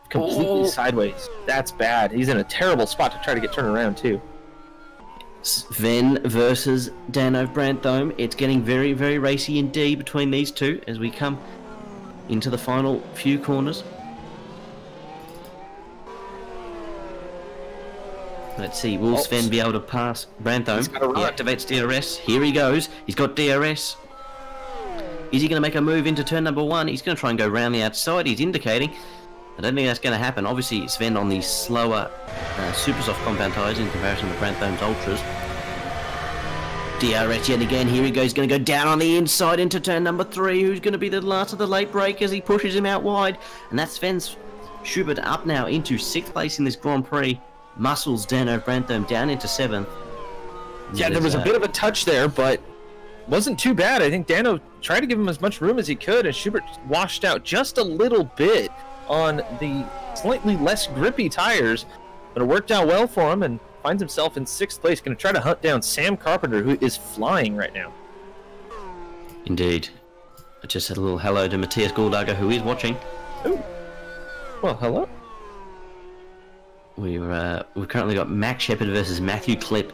completely sideways. That's bad. He's in a terrible spot to try to get turned around too. Sven versus Dano Brantham. It's getting very, very racy indeed between these two as we come into the final few corners. Let's see, will Sven be able to pass Brantham? He activates DRS. Here he goes. He's got DRS. Is he going to make a move into turn number 1? He's going to try and go round the outside. He's indicating. I don't think that's going to happen. Obviously, Sven on the slower super soft compound tyres in comparison to Brantham's Ultras. DRS yet again. Here he goes. He's going to go down on the inside into turn number 3. Who's going to be the last of the late break as he pushes him out wide? And that's Sven Schubert up now into 6th place in this Grand Prix. Muscles Dano Brantham down into 7th. Yeah, there was a bit of a touch there, but wasn't too bad. I think Dano tried to give him as much room as he could, and Schubert washed out just a little bit on the slightly less grippy tires, but it worked out well for him and finds himself in 6th place. Going to try to hunt down Sam Carpenter, who is flying right now. Indeed. I just said a little hello to Matthias Goldager, who is watching. Ooh. Well, hello. We've currently got Max Shepard versus Matthew Klipp,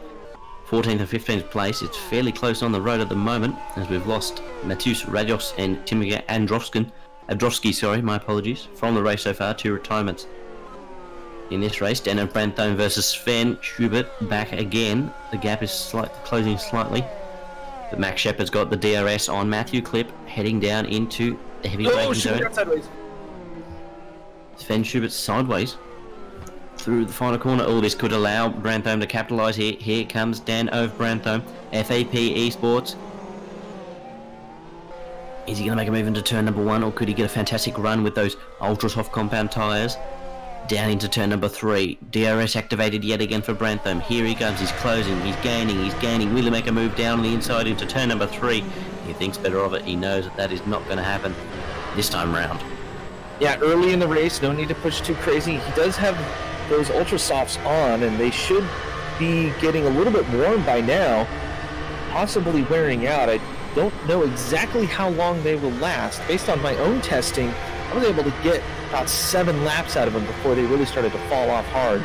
14th and 15th place. It's fairly close on the road at the moment, as we've lost Matheus Radios and Timothy Androwski, sorry, my apologies, from the race so far, 2 retirements. In this race, Dano Brantham versus Sven Schubert back again. The gap is closing slightly, but Max Shepard's got the DRS on Matthew Klipp, heading down into the heavy braking zone. Sideways. Sven Schubert sideways through the final corner. Oh, this could allow Brantham to capitalise here. Here comes Dano Brantham, FAP Esports. Is he going to make a move into turn number 1, or could he get a fantastic run with those ultra soft compound tyres? Down into turn number 3. DRS activated yet again for Brantham. Here he comes. He's closing. He's gaining. He's gaining. Will he make a move down on the inside into turn number 3? He thinks better of it. He knows that that is not going to happen this time round. Yeah, early in the race, no need to push too crazy. He does have those ultra softs on, and they should be getting a little bit warm by now, possibly wearing out. I don't know exactly how long they will last. Based on my own testing, I was able to get about 7 laps out of them before they really started to fall off hard.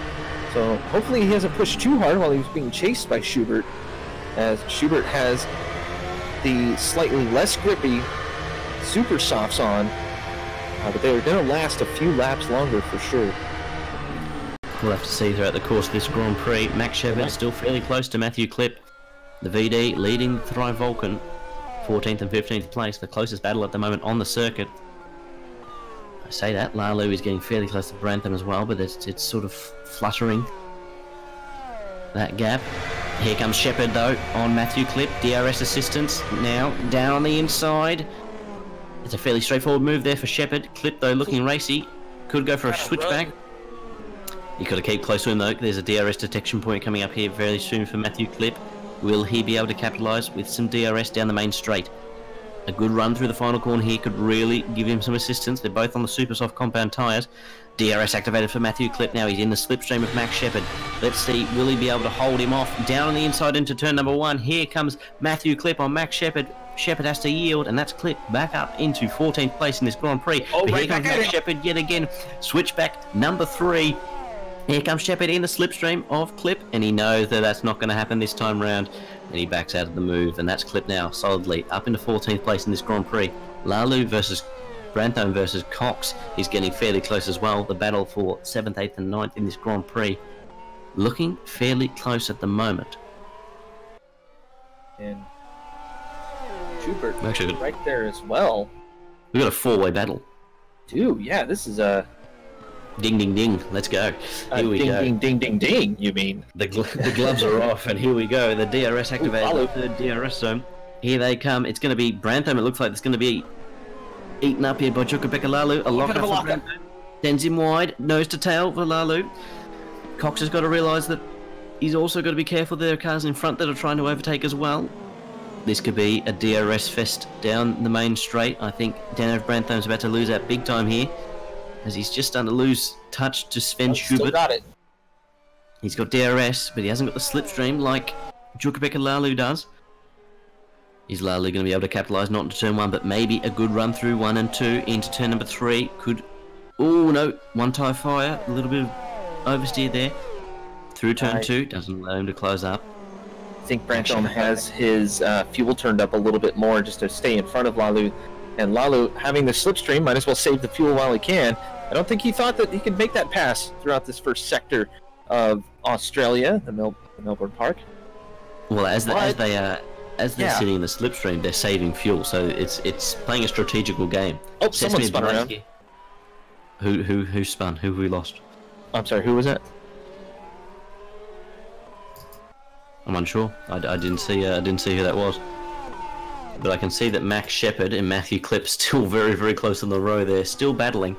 So hopefully he hasn't pushed too hard while he was being chased by Schubert, as Schubert has the slightly less grippy super softs on, but they're going to last a few laps longer for sure. We'll have to see throughout the course of this Grand Prix. Max Shepard still fairly close to Matthew Klipp. The VD leading the Thrive Vulcan, 14th and 15th place, the closest battle at the moment on the circuit. I say that, Lalu is getting fairly close to Brantham as well, but it's sort of fluttering that gap. Here comes Shepard though on Matthew Klipp, DRS assistance now down on the inside. It's a fairly straightforward move there for Shepard. Klipp though looking racy, could go for a switchback. You've got to keep close to him though. There's a DRS detection point coming up here very soon for Matthew Klipp. Will he be able to capitalise with some DRS down the main straight? A good run through the final corner here could really give him some assistance. They're both on the super soft compound tyres. DRS activated for Matthew Klipp now. He's in the slipstream of Max Shepard. Let's see, will he be able to hold him off? Down on the inside into turn number 1. Here comes Matthew Klipp on Max Shepard. Shepard has to yield, and that's Klipp back up into 14th place in this Grand Prix. Oh, but here comes Max Shepard yet again. Switchback number 3. Here comes Shepard in the slipstream of Klipp, and he knows that that's not going to happen this time round, and he backs out of the move, and that's Klipp now solidly up into 14th place in this Grand Prix. Lalu versus Brantham versus Cox is getting fairly close as well. The battle for 7th, 8th and 9th in this Grand Prix looking fairly close at the moment. And Schubert right there as well. We've got a 4-way battle. Dude, yeah, this is a Ding, ding, ding. Let's go. Here we go. Ding, ding, ding, ding, you mean? The gloves are off, and here we go. The DRS activated, the third DRS zone. Here they come. It's going to be Brantham. It looks like it's going to be eaten up here by Jukabeka Lalu. A lock-up for Brantham. Sends him wide. Nose to tail for Lalu. Cox has got to realise that he's also got to be careful. There are cars in front that are trying to overtake as well. This could be a DRS fest down the main straight. I think Daniel Brantham's about to lose out big time here, as he's just starting to lose touch to Sven Schubert. Still got it. He's got DRS, but he hasn't got the slipstream like Jukabeka Lalu does. Is Lalu going to be able to capitalise not into turn 1, but maybe a good run through 1 and 2 into turn number 3? Could... Oh, no. One tyre fire. A little bit of oversteer there. Through turn 2. Doesn't allow him to close up. I think Brantham has his fuel turned up a little bit more just to stay in front of Lalu. And Lalu, having the slipstream, might as well save the fuel while he can. I don't think he thought that he could make that pass throughout this first sector of Australia, the Melbourne Park. Well, as they're sitting in the slipstream, they're saving fuel, so it's playing a strategical game. Oh, someone spun around. Who spun? Who we lost? I'm sorry, who was that? I'm unsure. I didn't see who that was. But I can see that Max Shepard and Matthew Klipp still very, very close on the row. They're still battling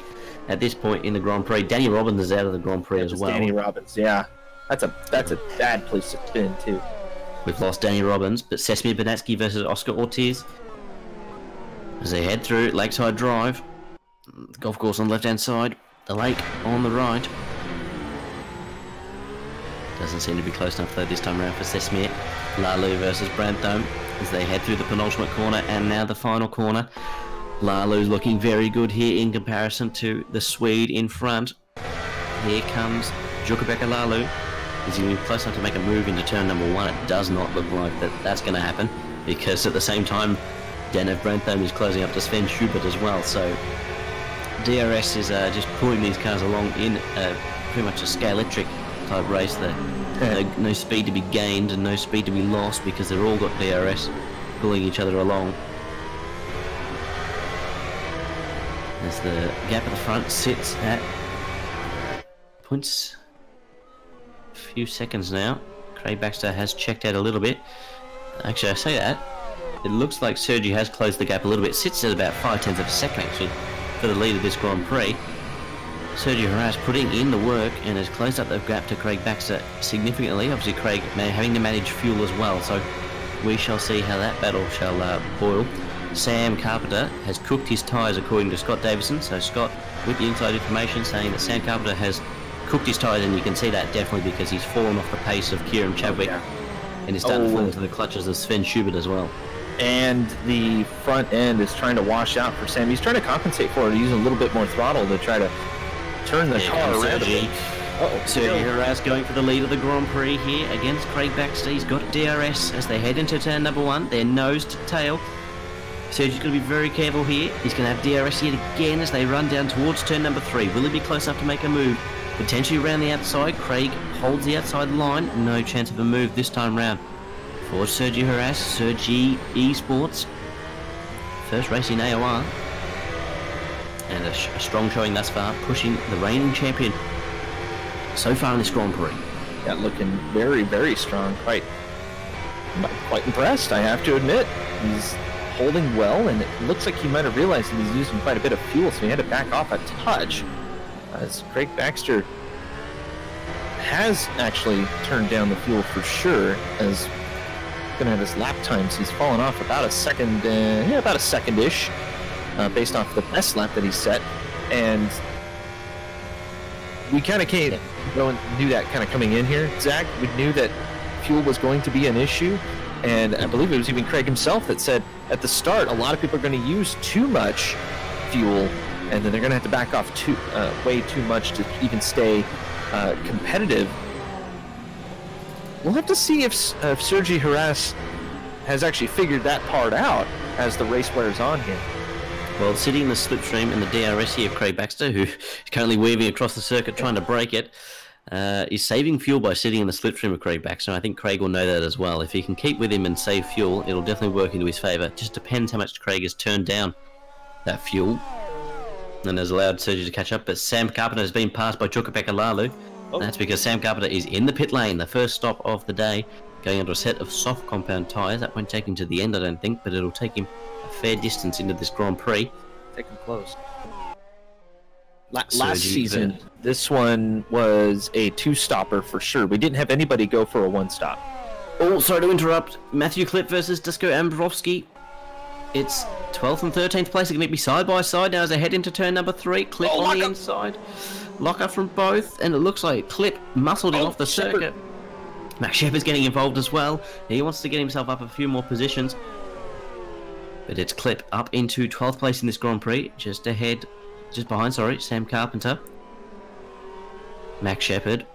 at this point in the Grand Prix. Danny Robbins is out of the Grand Prix as well. Danny Robbins, yeah. That's a bad place to spin too. We've lost Danny Robbins, but Sesame Banatsky versus Oscar Ortiz as they head through Lakeside Drive. The golf course on the left-hand side, the lake on the right. Doesn't seem to be close enough though this time around for Sesame. Lalu versus Brantham as they head through the penultimate corner and now the final corner. Lalu's looking very good here in comparison to the Swede in front. Here comes Jukabeka Lalu. Is he going to be close enough to make a move into turn number 1? It does not look like that's going to happen, because at the same time Danev Brantham is closing up to Sven Schubert as well. So DRS is just pulling these cars along in pretty much a scale-electric type race there. No speed to be gained and no speed to be lost, because they've all got DRS pulling each other along. As the gap at the front sits at points. A few seconds now. Craig Baxter has checked out a little bit. Actually, I say that. It looks like Sergi has closed the gap a little bit. Sits at about 0.5 of a second actually for the lead of this Grand Prix. Sergio Harras putting in the work and has closed up the gap to Craig Baxter significantly. Obviously Craig having to manage fuel as well, so we shall see how that battle shall boil. Sam Carpenter has cooked his tyres according to Scott Davison, so Scott with the inside information saying that Sam Carpenter has cooked his tyres, and you can see that definitely because he's fallen off the pace of Kieran Chadwick and is starting to fall into the clutches of Sven Schubert as well. And the front end is trying to wash out for Sam. He's trying to compensate for it, using a little bit more throttle to try to turn the car around. Sergio Harras going for the lead of the Grand Prix here against Craig Baxter. He's got DRS as they head into turn number 1. They're nose to tail. Sergio's going to be very careful here. He's going to have DRS yet again as they run down towards turn number 3. Will he be close enough to make a move? Potentially around the outside. Craig holds the outside line. No chance of a move this time round for Sergio Harras. Sergi Esports. First race in AOR. And a strong showing thus far, pushing the reigning champion so far in this Grand Prix. Yeah, looking very, very strong. Quite impressed, I have to admit. He's holding well, and it looks like he might have realized that he's using quite a bit of fuel, so he had to back off a touch. As Craig Baxter has actually turned down the fuel for sure, as going to have his lap times. He's fallen off about a second, about a second-ish. Based off the best lap that he set, and we kind of knew that kind of coming in here, Zach. We knew that fuel was going to be an issue, and I believe it was even Craig himself that said at the start a lot of people are going to use too much fuel, and then they're going to have to back off way too much to even stay competitive. We'll have to see if Sergi Harras has actually figured that part out as the race wears on here. Well, sitting in the slipstream and the DRS here of Craig Baxter, who is currently weaving across the circuit trying to break it, is saving fuel by sitting in the slipstream of Craig Baxter. I think Craig will know that as well. If he can keep with him and save fuel, it'll definitely work into his favour. Just depends how much Craig has turned down that fuel. and has allowed Sergio to catch up, but Sam Carpenter has been passed by Chukapeka Lalu. Oh. That's because Sam Carpenter is in the pit lane, the first stop of the day, going under a set of soft compound tyres. That won't take him to the end, I don't think, but it'll take him a fair distance into this Grand Prix. Take him close. Last season, this one was a two-stopper for sure. We didn't have anybody go for a one-stop. Oh, sorry to interrupt. Matthew Klipp versus Dusko Ambrovsky. It's 12th and 13th place. They're going to be side by side now as they head into turn number 3. Klipp on the inside. Locker from both, and it looks like Klipp muscled him off the circuit. Max Shepard's getting involved as well. He wants to get himself up a few more positions. But it's Klipp up into 12th place in this Grand Prix, just behind, Sam Carpenter. Max Shepard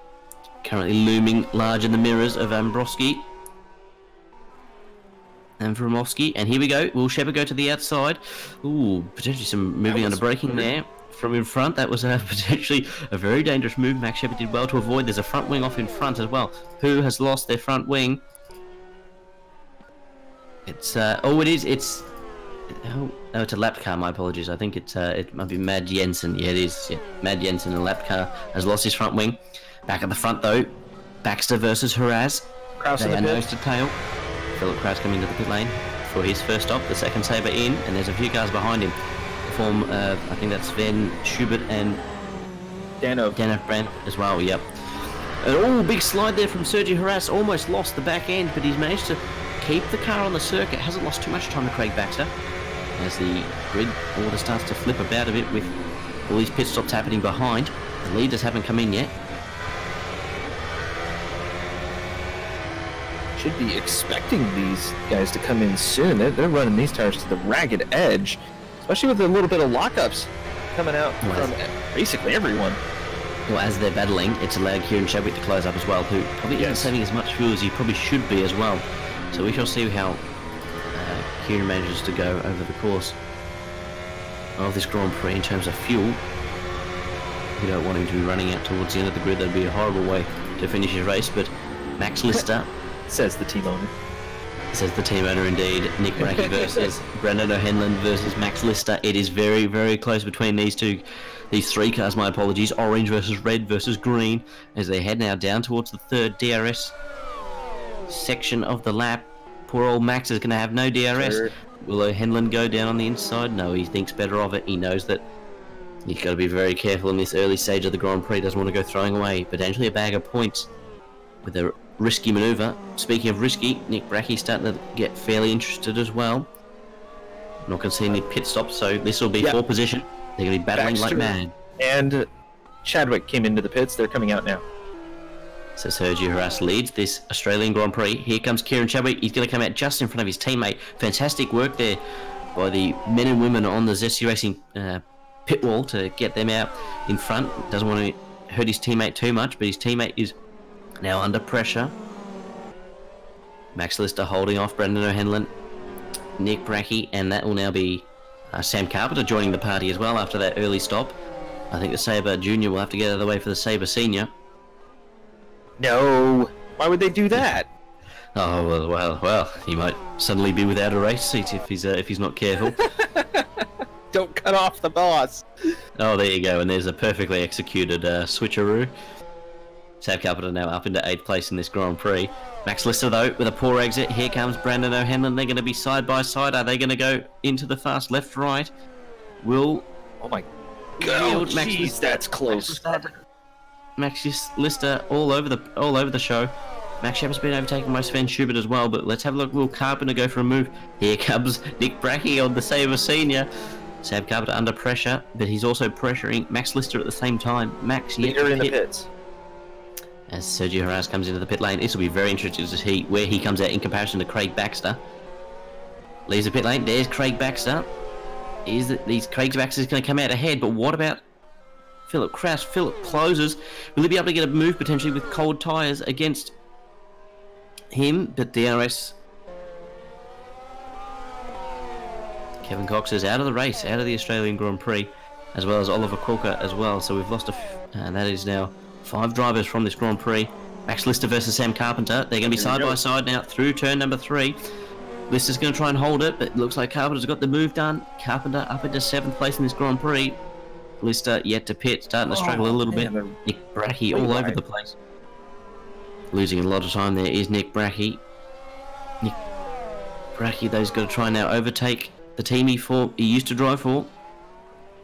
currently looming large in the mirrors of Ambrovsky. And Vromovsky, and here we go. Will Shepard go to the outside? Ooh, potentially some moving under braking there from in front. That was potentially a very dangerous move. Max Shepard did well to avoid. There's a front wing off in front as well. Who has lost their front wing? It's it's a lap car. My apologies. I think it might be Mad Jensen. Yeah, it is. Yeah, Mad Jensen, a lap car, has lost his front wing. Back at the front though, Baxter versus Haraz. Kraus they are nose to tail. Philip Kraus coming into the pit lane for his first stop. The second Sabre in, and there's a few cars behind him. From I think that's Sven Schubert and Dano Brand as well. Yep. Big slide there from Sergio Haraz. Almost lost the back end, but he's managed to keep the car on the circuit. Hasn't lost too much time to Craig Baxter. As the grid order starts to flip about a bit with all these pit stops happening behind. The leaders haven't come in yet. Should be expecting these guys to come in soon. They're running these tires to the ragged edge, especially with a little bit of lockups coming out from basically everyone. Well, as they're battling, it's allowed Kieran Chadwick to close up as well, who probably isn't saving as much fuel as he probably should be as well. So we shall see how Kieran manages to go over the course of this Grand Prix in terms of fuel. We don't want him to be running out towards the end of the grid. That'd be a horrible way to finish his race, but Max Lister... Says the team owner. Says the team owner indeed. Nick Brackie versus Brendan O'Henlon versus Max Lister. It is very, very close between these three cars, my apologies. Orange versus red versus green as they head now down towards the third DRS section of the lap. Poor old Max is going to have no DRS. Sure. Will O'Henlon go down on the inside? No, he thinks better of it. He knows that he's got to be very careful in this early stage of the Grand Prix. Doesn't want to go throwing away potentially a bag of points with a risky manoeuvre. Speaking of risky, Nick Brackie starting to get fairly interested as well. Not conceding the pit stop, so this will be fourth position. They're going to be battling Baxter like mad. And Chadwick came into the pits. They're coming out now. So Sergio Haraz leads this Australian Grand Prix. Here comes Kieran Chadwick. He's going to come out just in front of his teammate. Fantastic work there by the men and women on the Zesty Racing pit wall to get them out in front. Doesn't want to hurt his teammate too much, but his teammate is now under pressure. Max Lister holding off Brendan O'Henlon, Nick Brackie, and that will now be Sam Carpenter joining the party as well after that early stop. I think the Sabre Junior will have to get out of the way for the Sabre Senior. No, why would they do that? Oh well, he might suddenly be without a race seat if he's not careful. Don't cut off the boss. Oh, there you go, and there's a perfectly executed switcheroo. Sam Carpenter now up into 8th place in this Grand Prix. Max Lister, though, with a poor exit. Here comes Brandon O'Henlon. They're going to be side by side. Are they going to go into the fast left-right? Will... Oh, my God. Jeez, that's close. Max Lister all over the show. Max Shepard's been overtaken by Sven Schubert as well, but let's have a look. Will Carpenter go for a move? Here comes Nick Brackie on the Sabre Senior. Sam Carpenter under pressure, but he's also pressuring Max Lister at the same time. Max leader in the pits. As Sergio Haraz comes into the pit lane, this will be very interesting to see where he comes out in comparison to Craig Baxter. Leaves the pit lane. There's Craig Baxter. Craig Baxter's going to come out ahead, but what about Philip Kraus? Philip closes. Will he be able to get a move potentially with cold tyres against him? But DRS. Kevin Cox is out of the race, out of the Australian Grand Prix, as well as Oliver Quilker as well. So we've lost and that is now 5 drivers from this Grand Prix. Max Lister versus Sam Carpenter. They're going to be side by side now through turn number 3. Lister's going to try and hold it, but it looks like Carpenter's got the move done. Carpenter up into 7th place in this Grand Prix. Lister yet to pit, starting to struggle a little bit. Nick Brackey all over the place. Losing a lot of time there is Nick Brackey. Nick Brackey, though, has got to try now overtake the team he used to drive for.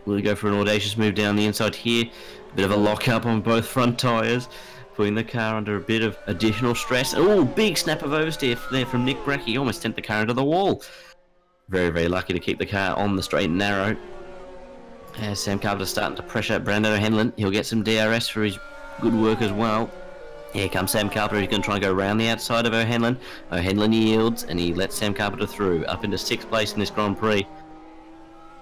Will he go for an audacious move down the inside here? A bit of a lock-up on both front tyres, putting the car under a bit of additional stress. Oh, big snap of oversteer there from Nick Brackey. Almost sent the car into the wall. Very, very lucky to keep the car on the straight and narrow. As Sam Carpenter's starting to pressure Brandon O'Hanlon. He'll get some DRS for his good work as well. Here comes Sam Carpenter. He's going to try and go around the outside of O'Hanlon. O'Hanlon yields, and he lets Sam Carpenter through, up into 6th place in this Grand Prix.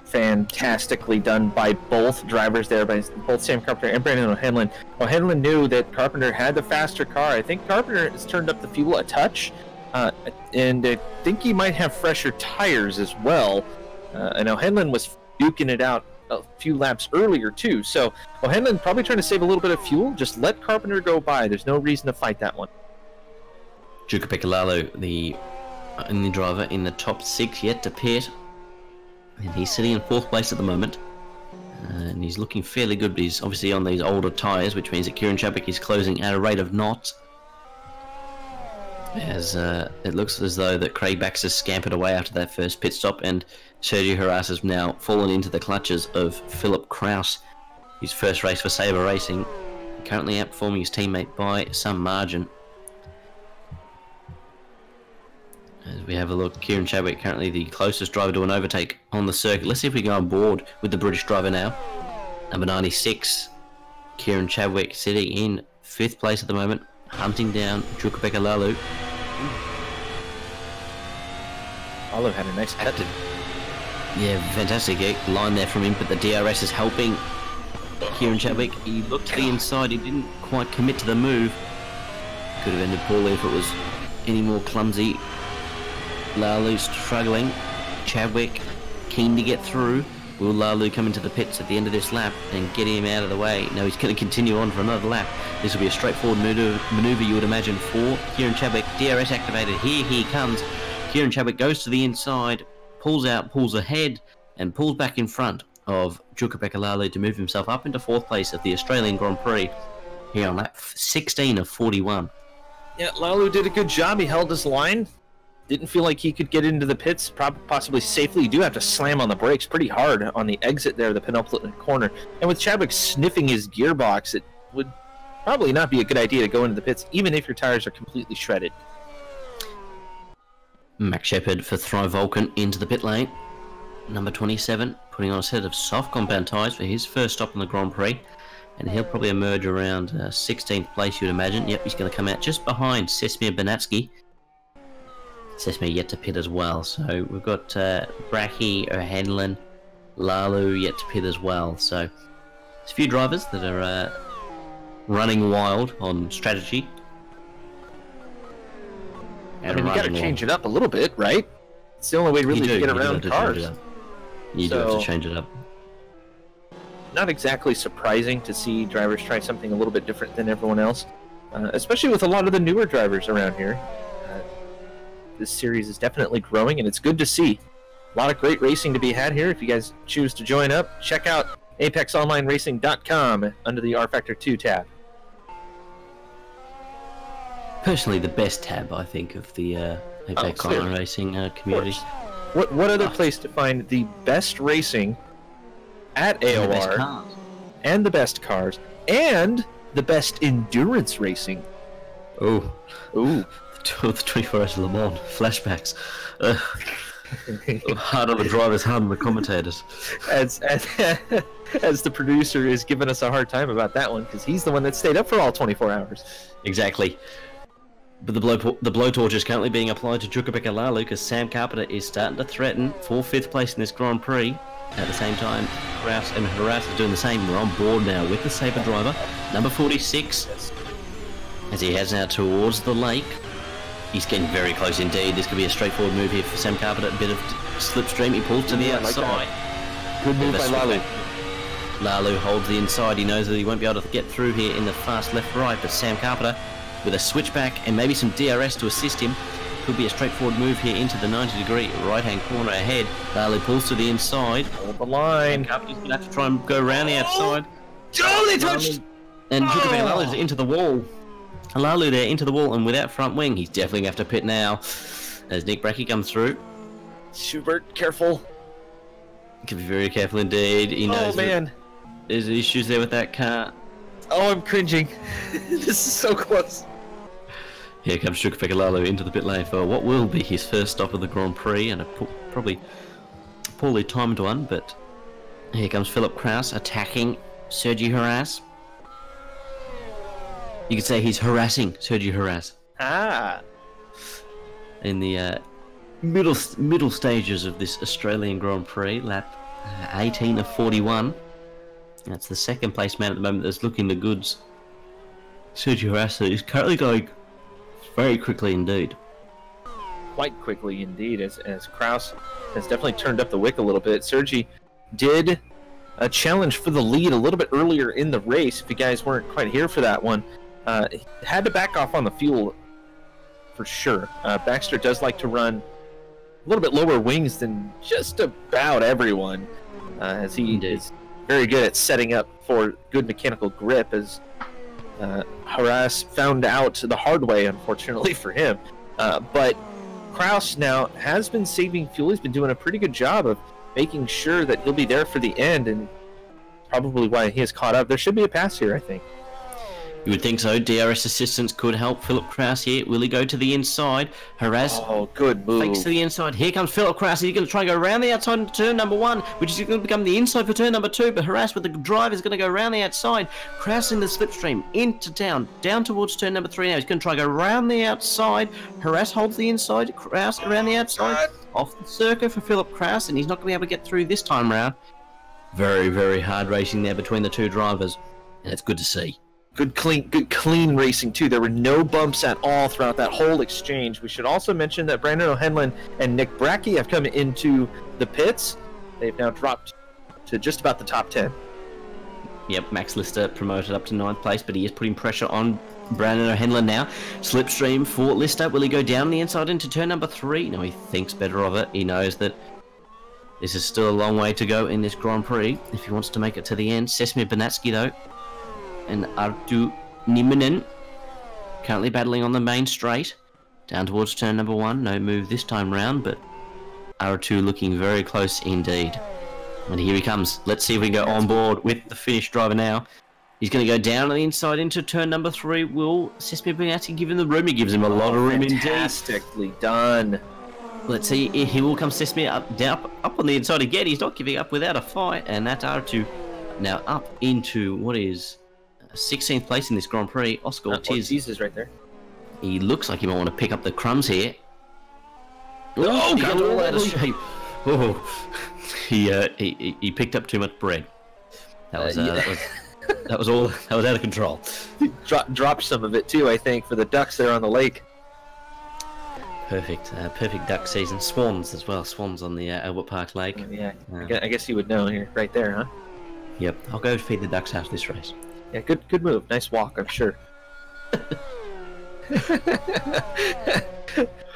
Fantastically done by both drivers there, by both Sam Carpenter and Brandon O'Hanlon. O'Hanlon knew that Carpenter had the faster car. I think Carpenter has turned up the fuel a touch, and I think he might have fresher tires as well. And O'Hanlon was duking it out a few laps earlier too, so O'Hanlon probably trying to save a little bit of fuel. Just let Carpenter go by. There's no reason to fight that one. Jukka Lalo, the only driver in the top 6 yet to pit. And he's sitting in 4th place at the moment. And he's looking fairly good, but he's obviously on these older tyres, which means that Kieran Chadwick is closing at a rate of knots. As it looks as though that Craig Baxter scampered away after that first pit stop, and Sergio Haras has now fallen into the clutches of Philip Kraus, his first race for Sabre Racing, currently outperforming his teammate by some margin. As we have a look, Kieran Chadwick currently the closest driver to an overtake on the circuit. Let's see if we can go on board with the British driver now. Number 96, Kieran Chadwick, sitting in 5th place at the moment, hunting down Jukka Lalu. Lalu had a nice cut. Yeah, fantastic line there from him, but the DRS is helping Kieran Chadwick. He looked to the inside, he didn't quite commit to the move. Could have ended poorly if it was any more clumsy. Lalu struggling. Chadwick keen to get through. Will Lalu come into the pits at the end of this lap and get him out of the way? No, he's going to continue on for another lap. This will be a straightforward maneuver, you would imagine, for Kieran Chadwick. DRS activated. Here he comes. Kieran Chadwick goes to the inside, pulls out, pulls ahead, and pulls back in front of Jukka Lalu to move himself up into 4th place at the Australian Grand Prix here on lap 16 of 41. Yeah, Lalu did a good job. He held his line. Didn't feel like he could get into the pits possibly safely. You do have to slam on the brakes pretty hard on the exit there, the penultimate corner. And with Chadwick sniffing his gearbox, it would probably not be a good idea to go into the pits, even if your tires are completely shredded. Max Shepard for Thrive Vulcan into the pit lane. Number 27, putting on a set of soft compound tyres for his first stop on the Grand Prix. And he'll probably emerge around 16th place, you'd imagine. Yep, he's going to come out just behind Sesemir Banatsky. Sesemir yet to pit as well. So we've got Brackey, O'Hanlon, Lalu yet to pit as well. So there's a few drivers that are running wild on strategy. I mean, you got to change it up a little bit, right? It's the only way really to get around cars. You do have to change it up. Not exactly surprising to see drivers try something a little bit different than everyone else, especially with a lot of the newer drivers around here. This series is definitely growing, and it's good to see. A lot of great racing to be had here. If you guys choose to join up, check out ApexOnlineRacing.com under the rFactor 2 tab. Personally, the best tab, I think, of the Apex Online Racing community. What other place to find the best racing at AOR, and the best cars, and the best endurance racing? Oh. The 24 Hours of Le Mans flashbacks. Hard on the drivers, hard on the commentators. As the producer is giving us a hard time about that one, because he's the one that stayed up for all 24 hours. Exactly. But the blowtorch is currently being applied to Jukka Lalu, because Sam Carpenter is starting to threaten for 5th place in this Grand Prix. At the same time, Kraus and Haras are doing the same. We're on board now with the Sabre driver, number 46, as he heads out towards the lake. He's getting very close indeed. This could be a straightforward move here for Sam Carpenter. A bit of slipstream. He pulls to the outside. Good move by Lalu. Lalu holds the inside. He knows that he won't be able to get through here in the fast left-right, but Sam Carpenter, with a switchback and maybe some DRS to assist him, Could be a straightforward move here into the 90-degree right-hand corner ahead. Lalu pulls to the inside. Hold the line. He's going to have to try and go around the outside. Oh, they touched! And Lalu's into the wall. Lalu there into the wall, and without front wing, he's definitely going to have to pit now. As Nick Brackey comes through. Schubert, careful. Can be very careful indeed. He knows there's issues there with that car. Oh, I'm cringing. This is so close. Here comes Chukwuemeka Lalu into the pit lane for what will be his first stop of the Grand Prix, and a probably poorly timed one, but here comes Philip Kraus attacking Sergi Harass. You could say he's harassing Sergi Harass. In the middle stages of this Australian Grand Prix, lap 18 of 41. That's the second place man at the moment that's looking the goods. Sergi Harass is currently going very quickly indeed. Quite quickly indeed, as Kraus has definitely turned up the wick a little bit. Sergi did a challenge for the lead a little bit earlier in the race. If you guys weren't quite here for that one, had to back off on the fuel for sure. Baxter does like to run a little bit lower wings than just about everyone, as he is very good at setting up for good mechanical grip, as Harass found out the hard way, unfortunately for him. But Kraus now has been saving fuel. He's been doing a pretty good job of making sure that he'll be there for the end, and probably why he has caught up. There should be a pass here, I think. You would think so. DRS assistance could help Philip Kraus here. Will he go to the inside? Harass. Oh, good move. Fakes to the inside. Here comes Philip Kraus. He's going to try and go around the outside into turn number 1, which is going to become the inside for turn number 2. But Harass with the drive is going to go around the outside. Kraus in the slipstream into town, down towards turn number 3 now. He's going to try and go around the outside. Harass holds the inside. Kraus around the outside. Off the circuit for Philip Kraus, and he's not going to be able to get through this time round. Very, very hard racing there between the two drivers, and it's good to see. Good clean racing too. There were no bumps at all throughout that whole exchange. We should also mention that Brandon O'Henlin and Nick Brackey have come into the pits. They've now dropped to just about the top 10. Yep, Max Lister promoted up to 9th place, but he is putting pressure on Brandon O'Henlin now. Slipstream for Lister. Will he go down the inside into turn number 3? No, he thinks better of it. He knows that this is still a long way to go in this Grand Prix if he wants to make it to the end. Sesame Benatsky, though, and Artu Niminen currently battling on the main straight down towards turn number 1. No move this time round, but Artu looking very close indeed. And here he comes. Let's see if we can go on board with the Finnish driver now. He's going to go down on the inside into turn number 3. Will Sesame Benatsky give him the room? He gives him a lot of room indeed. Fantastically done. Let's see. He will come Sesame up on the inside again. He's not giving up without a fight, and that's Artu now up into what is 16th place in this Grand Prix. Oscar Ortiz is right there. He looks like he might want to pick up the crumbs here. Oh, got all out of shape. Oh, he picked up too much bread. That was that was out of control. Dropped some of it too, I think, for the ducks there on the lake. Perfect duck season. Swans as well. Swans on the Albert Park Lake. Yeah, I guess you would know here, right there, huh? Yep, I'll go feed the ducks after this race. Yeah, good move. Nice walk, I'm sure.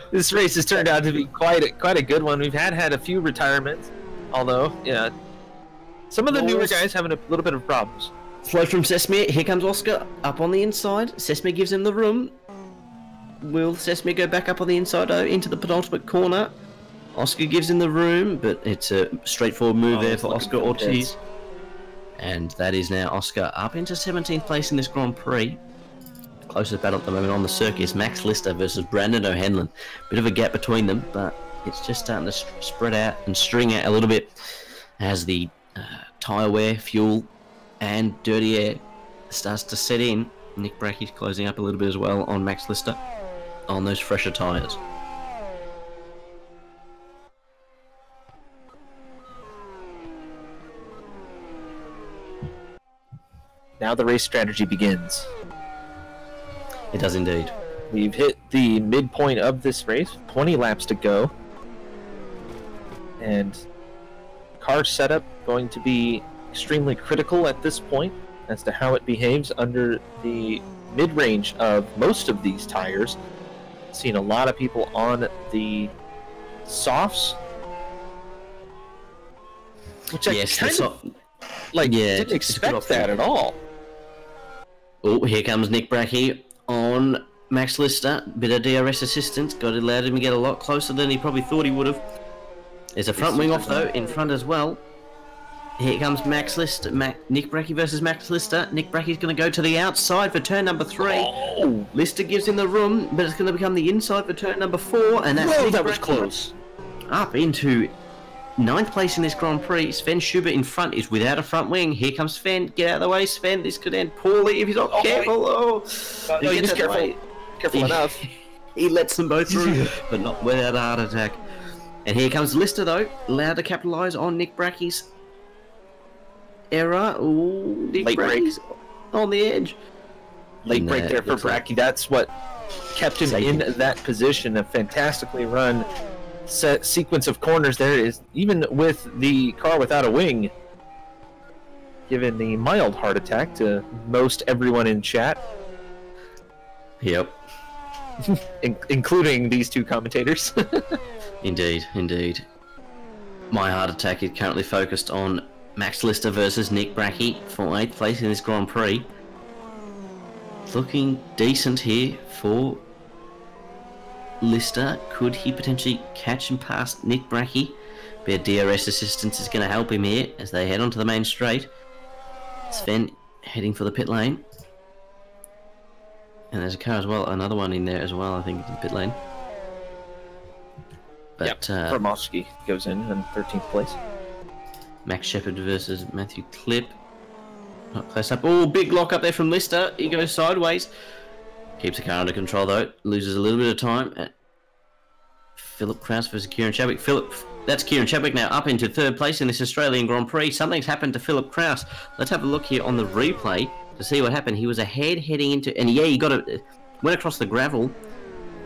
This race has turned out to be quite a good one. We've had a few retirements, although some of the newer guys having a little bit of problems. Flow from Sesame. Here comes Oscar up on the inside. Sesame gives him the room. Will Sesame go back up on the inside into the penultimate corner? Oscar gives him the room, but it's a straightforward move there for Oscar Ortiz. And that is now Oscar up into 17th place in this Grand Prix. Closest battle at the moment on the circuit is Max Lister versus Brandon O'Henlin. Bit of a gap between them, but it's just starting to spread out and string out a little bit as the tyre wear, fuel, and dirty air starts to set in. Nick Brackey's closing up a little bit as well on Max Lister on those fresher tyres. Now the race strategy begins. It does indeed. We've hit the midpoint of this race, 20 laps to go. And car setup going to be extremely critical at this point as to how it behaves under the mid-range of most of these tires. seen a lot of people on the softs, which I didn't expect that at all. Oh, here comes Nick Brackey on Max Lister. Bit of DRS assistance. Allowed him to get a lot closer than he probably thought he would have. There's a front wing off, though, in front as well. Here comes Max Lister. Nick Brackey versus Max Lister. Nick Brackey's going to go to the outside for turn number 3. Oh. Lister gives him the room, but it's going to become the inside for turn number 4. And that's that was close. Up into 9th place in this Grand Prix. Sven Schubert in front is without a front wing. Here comes Sven. Get out of the way, Sven. This could end poorly if he's not careful. No, he's careful. Careful enough. He lets them both through, but not without a heart attack. And here comes Lister, though. Allowed to capitalise on Nick Brackey's error. Ooh, Nick Brackey's on the edge. Late break there for Brackey. That's what kept him in that position. A fantastically run sequence of corners there, is even with the car without a wing, given the mild heart attack to most everyone in chat. Yep. Including these two commentators. Indeed. My heart attack is currently focused on Max Lister versus Nick Brackey for 8th place in this Grand Prix. Looking decent here for Lister. Could he potentially catch and pass Nick Brackey? Bit of DRS assistance is going to help him here as they head onto the main straight. Sven heading for the pit lane. And there's a car as well, another one in there as well, I think, in the pit lane. But Promoski goes in 13th place. Max Shepard versus Matthew Clipp. Not close up. Oh, big lock up there from Lister. He goes sideways. Keeps the car under control, though. Loses a little bit of time. Philip Kraus versus Kieran Chadwick. That's Kieran Chadwick now up into 3rd place in this Australian Grand Prix. Something's happened to Philip Kraus. Let's have a look here on the replay to see what happened. He was ahead heading into... And yeah, he went across the gravel.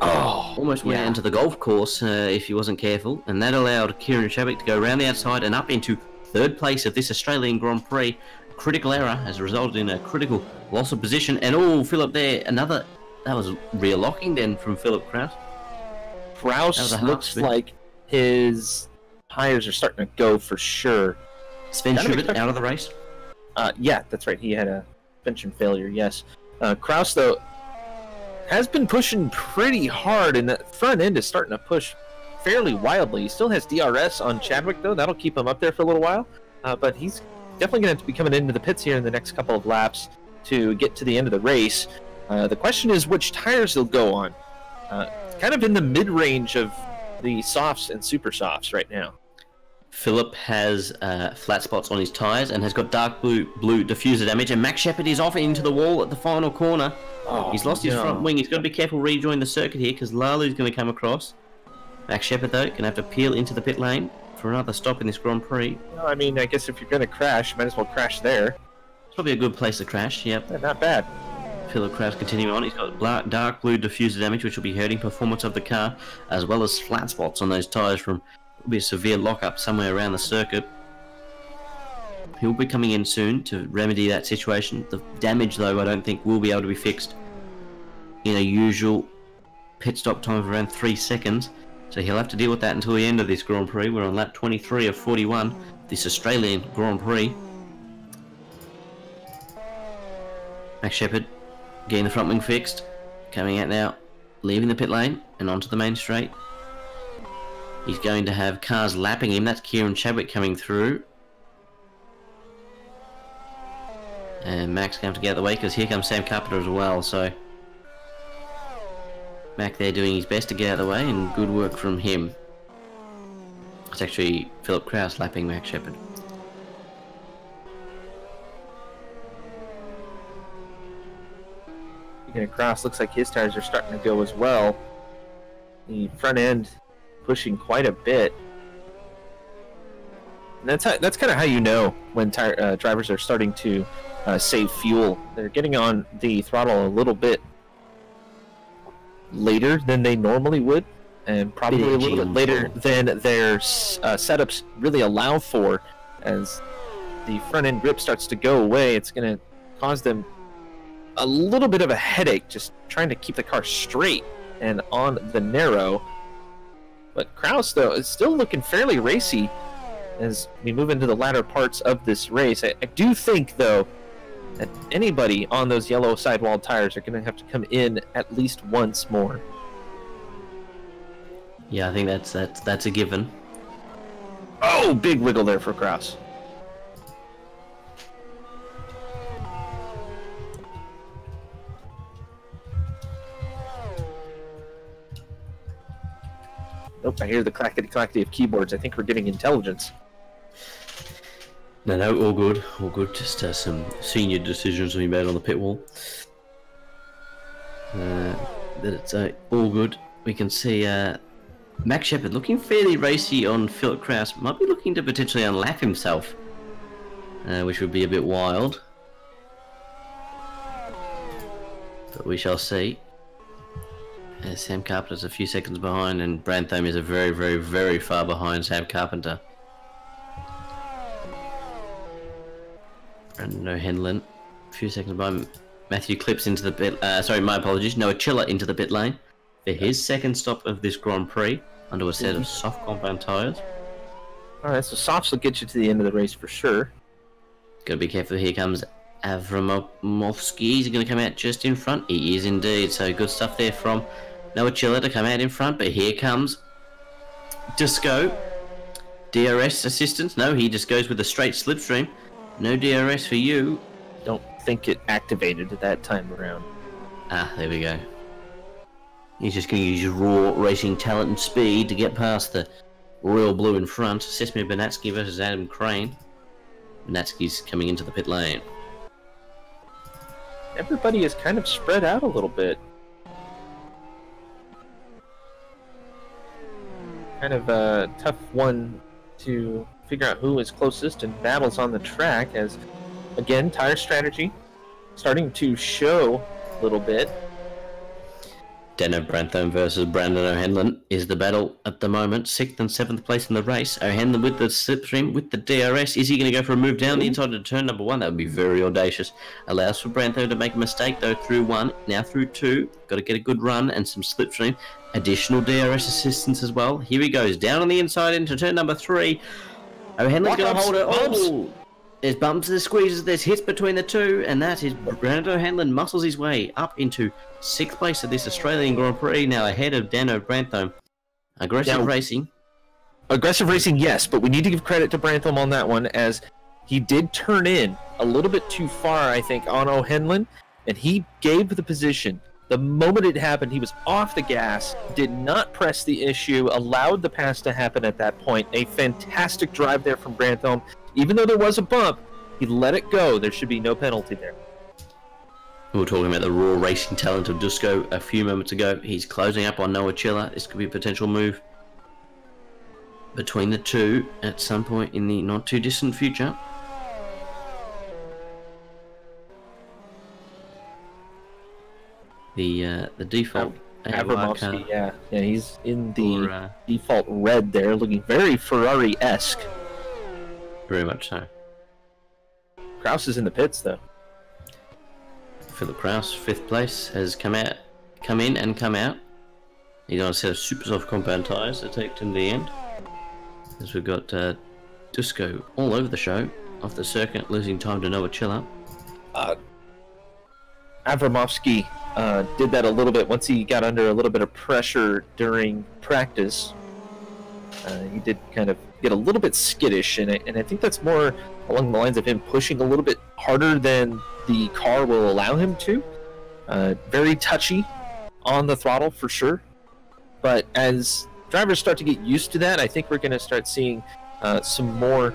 Almost went out into the golf course if he wasn't careful. And that allowed Kieran Chadwick to go around the outside and up into 3rd place of this Australian Grand Prix. Critical error has resulted in a critical loss of position. And Philip there, another... That was rear locking then from Philip Kraus. Kraus looks like his tires are starting to go for sure. Sven Schubert out of the race? Yeah, that's right. He had a suspension failure, yes. Kraus, though, has been pushing pretty hard, and that front end is starting to push fairly wildly. He still has DRS on Chadwick, though. That'll keep him up there for a little while. But he's definitely going to be coming into the pits here in the next couple of laps to get to the end of the race. The question is which tires he'll go on. Kind of in the mid-range of the softs and super softs right now. Philip has flat spots on his tyres and has got dark blue diffuser damage, and Max Shepard is off into the wall at the final corner. He's lost his front wing. He's got to be careful rejoin the circuit here because Lalu's going to come across. Max Shepard, though, going to have to peel into the pit lane for another stop in this Grand Prix. Well, I mean, I guess if you're going to crash, you might as well crash there. It's probably a good place to crash, yep. Yeah, not bad. Philip Kraus continuing on. He's got dark blue diffuser damage, which will be hurting performance of the car, as well as flat spots on those tyres from probably a severe lock-up somewhere around the circuit. He'll be coming in soon to remedy that situation. The damage, though, I don't think will be able to be fixed in a usual pit stop time of around 3 seconds. So he'll have to deal with that until the end of this Grand Prix. We're on lap 23 of 41, this Australian Grand Prix. Max Shepard getting the front wing fixed, coming out now, leaving the pit lane and onto the main straight. He's going to have cars lapping him. That's Kieran Chadwick coming through. And Max going to have to get out of the way because here comes Sam Carpenter as well. So Mac there doing his best to get out of the way, and good work from him. It's actually Philip Kraus lapping Max Shepard. Across, looks like his tires are starting to go as well. The front end pushing quite a bit. And that's kind of how you know when drivers are starting to save fuel. They're getting on the throttle a little bit later than they normally would, and probably a little bit later than their setups really allow for. As the front end grip starts to go away, it's going to cause them a little bit of a headache just trying to keep the car straight and on the narrow. But Kraus, though, is still looking fairly racy as we move into the latter parts of this race. I do think, though, that anybody on those yellow sidewall tires are going to have to come in at least once more. Yeah, I think that's a given. Oh, big wiggle there for Kraus. Nope, I hear the clackety-clackety of keyboards. I think we're getting intelligence. No, all good, all good. Just some senior decisions we made on the pit wall. That it's all good. We can see Max Shepard looking fairly racy on Philip Kraus. Might be looking to potentially unlap himself, which would be a bit wild. But we shall see. Sam Carpenter's a few seconds behind, and Brantham is a very, very, very far behind Sam Carpenter. And no Henlin, a few seconds behind. Matthew Clips into the pit. Sorry, my apologies. Noah Chiller into the pit lane for his second stop of this Grand Prix under a set of soft compound tyres. Alright, so softs will get you to the end of the race for sure. Gotta be careful. Here comes Avramovsky. He's going to come out just in front. He is indeed. So good stuff there from Noah Chiller to come out in front. But here comes Disco. DRS assistance. No, he just goes with a straight slipstream. No DRS for you. Don't think it activated at that time around. Ah, there we go. He's just going to use his raw racing talent and speed to get past the Royal Blue in front. Sesame Bernatsky versus Adam Crane. Bernatsky's coming into the pit lane. Everybody is kind of spread out a little bit. Kind of a tough one to figure out who is closest and battles on the track as, again, tire strategy starting to show a little bit. Dano Brantham versus Brandon O'Hanlon is the battle at the moment. 6th and 7th place in the race. O'Hanlon with the slipstream, with the DRS. Is he going to go for a move down the inside of turn number 1? That would be very audacious. Allows for Brantham to make a mistake, though, through 1. Now through 2. Got to get a good run and some slipstream. Additional DRS assistance as well. Here he goes. Down on the inside into turn number 3. O'Hanlon's going to hold it. Oh! There's bumps, there's squeezes, there's hits between the two, and that is Brandon O'Hanlon muscles his way up into 6th place of this Australian Grand Prix, now ahead of Dano Brantham. Aggressive racing. Aggressive racing, yes, but we need to give credit to Brantham on that one, as he did turn in a little bit too far, I think, on O'Hanlon, and he gave the position. The moment it happened, he was off the gas, did not press the issue, allowed the pass to happen at that point. A fantastic drive there from Brantham. Even though there was a bump, he let it go. There should be no penalty there. We were talking about the raw racing talent of Dusko a few moments ago. He's closing up on Noah Chiller. This could be a potential move between the two at some point in the not too distant future. The default AOR car. Yeah, he's in the default red there, looking very Ferrari-esque. Very much so. Kraus is in the pits, though. Philip Kraus, 5th place, has come in and come out. He's on a set of super soft compound tyres to take him to the end. As we've got Dusko all over the show, off the circuit, losing time to Noah Chiller. Avramovsky did that a little bit once he got under a little bit of pressure during practice. He did kind of get a little bit skittish, and I think that's more along the lines of him pushing a little bit harder than the car will allow him to. Very touchy on the throttle for sure, but as drivers start to get used to that, I think we're going to start seeing some more,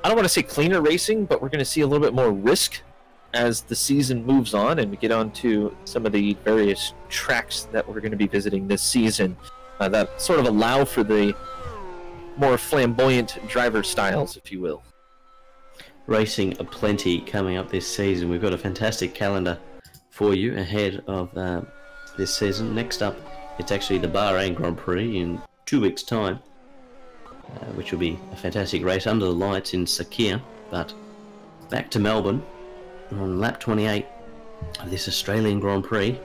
I don't want to say cleaner racing, but we're going to see a little bit more risk as the season moves on and we get on to some of the various tracks that we're going to be visiting this season. That sort of allow for the more flamboyant driver styles, if you will. Racing aplenty coming up this season. We've got a fantastic calendar for you ahead of this season. Next up, it's actually the Bahrain Grand Prix in 2 weeks' time, which will be a fantastic race under the lights in Sakir. But back to Melbourne on lap 28 of this Australian Grand Prix.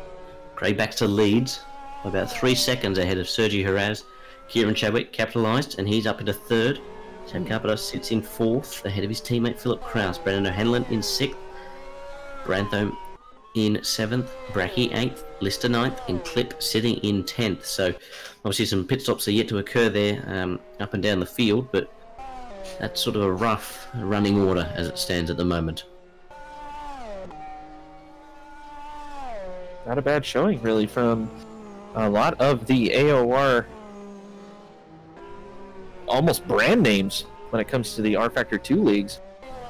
Craig Baxter leads by about 3 seconds ahead of Sergi Haraz. Kieran Chadwick capitalised, and he's up into third. Sam Carpenter sits in fourth, ahead of his teammate Philip Krause. Brendan O'Hanlon in sixth. Brantham in seventh. Bracky eighth. Lister ninth. And Clip sitting in 10th. So, obviously some pit stops are yet to occur there up and down the field, but that's sort of a rough running order as it stands at the moment. Not a bad showing, really, from a lot of the AOR almost brand names when it comes to the rFactor 2 leagues.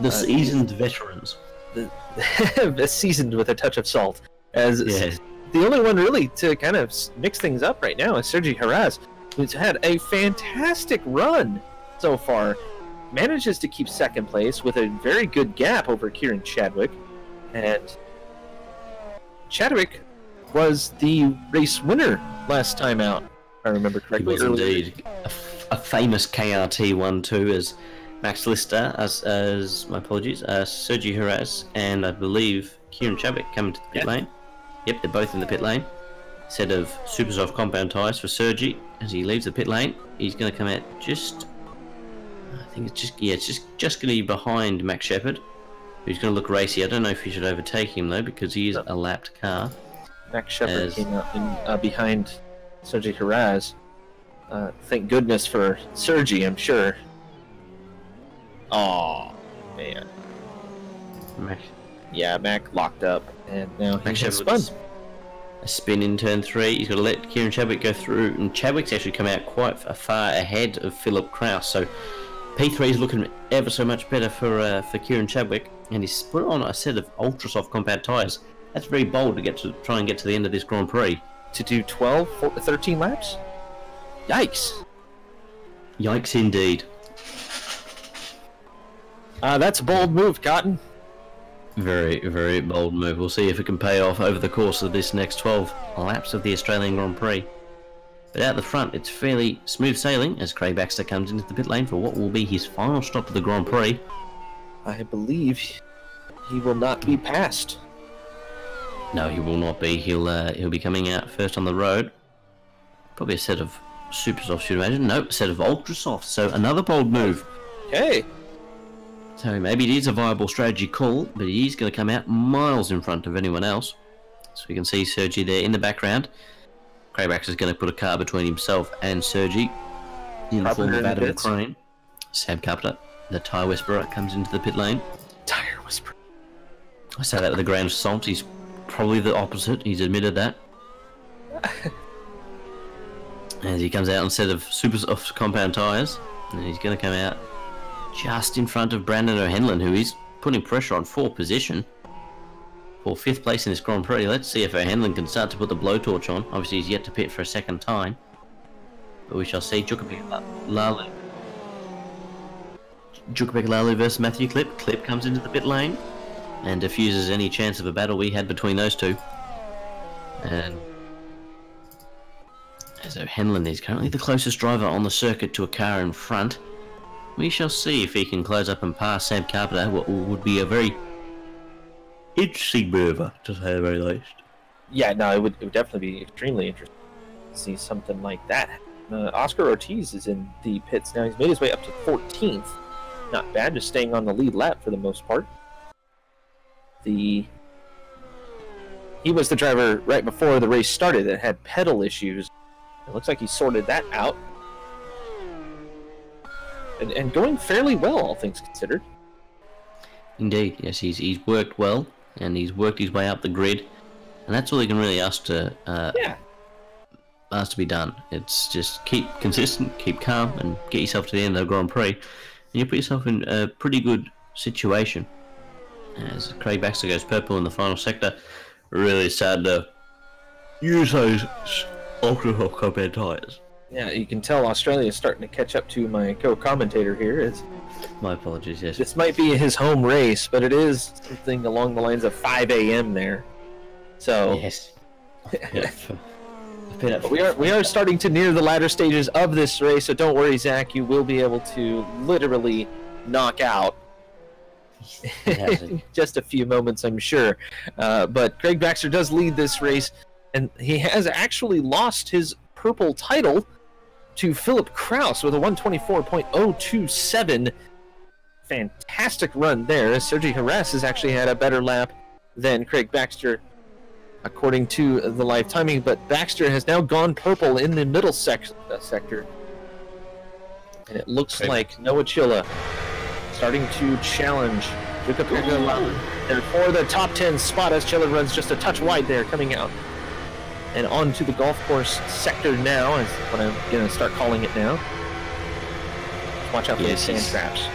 The seasoned veterans. The seasoned with a touch of salt. As yes. The only one really to kind of mix things up right now is Sergi Haraz, who's had a fantastic run so far. Manages to keep second place with a very good gap over Kieran Chadwick. And Chadwick was the race winner last time out, if I remember correctly. He was indeed. A famous KRT 1-2 as Max Lister, as my apologies, Sergi Haraz, and I believe Kieran Chadwick coming to the pit lane. Yep, they're both in the pit lane. Set of super soft compound tyres for Sergi as he leaves the pit lane. He's going to come out just, I think it's just going to be behind Max Shepherd, who's going to look racy. I don't know if he should overtake him though, because he is a lapped car. Max Shepherd came out in, behind Sergi Haraz. Thank goodness for Sergi, I'm sure. Oh man. Mac locked up, and now Max he's spun. A spin in turn 3. He's got to let Kieran Chadwick go through, and Chadwick's actually come out quite far ahead of Philip Krause. So P3 is looking ever so much better for Kieran Chadwick, and he's put on a set of ultra soft compound tyres. That's very bold to try and get to the end of this Grand Prix. To do 13 laps? Yikes! Yikes indeed. That's a bold move, Cotton. Very, very bold move. We'll see if it can pay off over the course of this next 12 laps of the Australian Grand Prix. But out the front, it's fairly smooth sailing as Craig Baxter comes into the pit lane for what will be his final stop of the Grand Prix. I believe he will not be passed. No, he will not be. He'll be coming out first on the road. Probably a set of super soft, should imagine. Nope, a set of ultra soft. So another bold move. Okay. So maybe it is a viable strategy call, but he's going to come out miles in front of anyone else. So we can see Sergi there in the background. Craig Baxter's going to put a car between himself and Sergi in the form of Adam Crane. Sam Carpenter, the tyre whisperer, comes into the pit lane. Tyre whisperer. I say that with a grain of salt. He's probably the opposite. He's admitted that. As he comes out on a set of super soft compound tyres, and he's going to come out just in front of Brandon O'Hanlon, who is putting pressure on for position for 5th place in this Grand Prix. Let's see if O'Hanlon can start to put the blowtorch on. Obviously, he's yet to pit for a second time, but we shall see. Jukapek Lalu versus Matthew Clip. Clip comes into the pit lane and diffuses any chance of a battle we had between those two. And as O'Hanlon is currently the closest driver on the circuit to a car in front, we shall see if he can close up and pass Sam Carpenter, what would be a very interesting mover, to say the very least. Yeah, no, it would definitely be extremely interesting to see something like that. Oscar Ortiz is in the pits now. He's made his way up to 14th. Not bad, just staying on the lead lap for the most part. He was the driver right before the race started that had pedal issues. It looks like he sorted that out. And going fairly well, all things considered. Indeed, yes, he's worked well, and he's worked his way up the grid, and that's all he can really ask to be done. It's just keep consistent, keep calm, and get yourself to the end of the Grand Prix, and you put yourself in a pretty good situation. As Craig Baxter goes purple in the final sector, really sad to use those ultra compound tyres. Yeah, you can tell Australia is starting to catch up to my co-commentator here. My apologies, yes. This might be his home race, but it is something along the lines of 5 a.m. there. So yes. we are starting to near the latter stages of this race, so don't worry, Zach. You will be able to literally knock out in just a few moments, I'm sure. But Craig Baxter does lead this race And he has actually lost his purple title to Philip Kraus with a 124.027. Fantastic run there. Sergi Harris has actually had a better lap than Craig Baxter, according to the live timing, but Baxter has now gone purple in the middle sector. And it looks like Noah Chilla starting to challenge Juka Pegala for the top 10 spot as Chilla runs just a touch wide there coming out. And onto the golf course sector now is what I'm going to start calling it now. Watch out for these sand traps.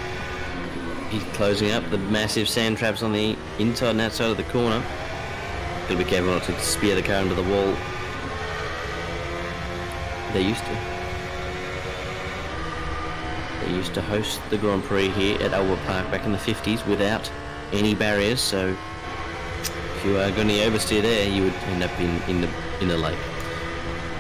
He's closing up the massive sand traps on the inside and outside of the corner. Gotta be careful not to spear the car into the wall. They used to host the Grand Prix here at Albert Park back in the 50s without any barriers, so if you are going to oversteer there, you would end up in the lake.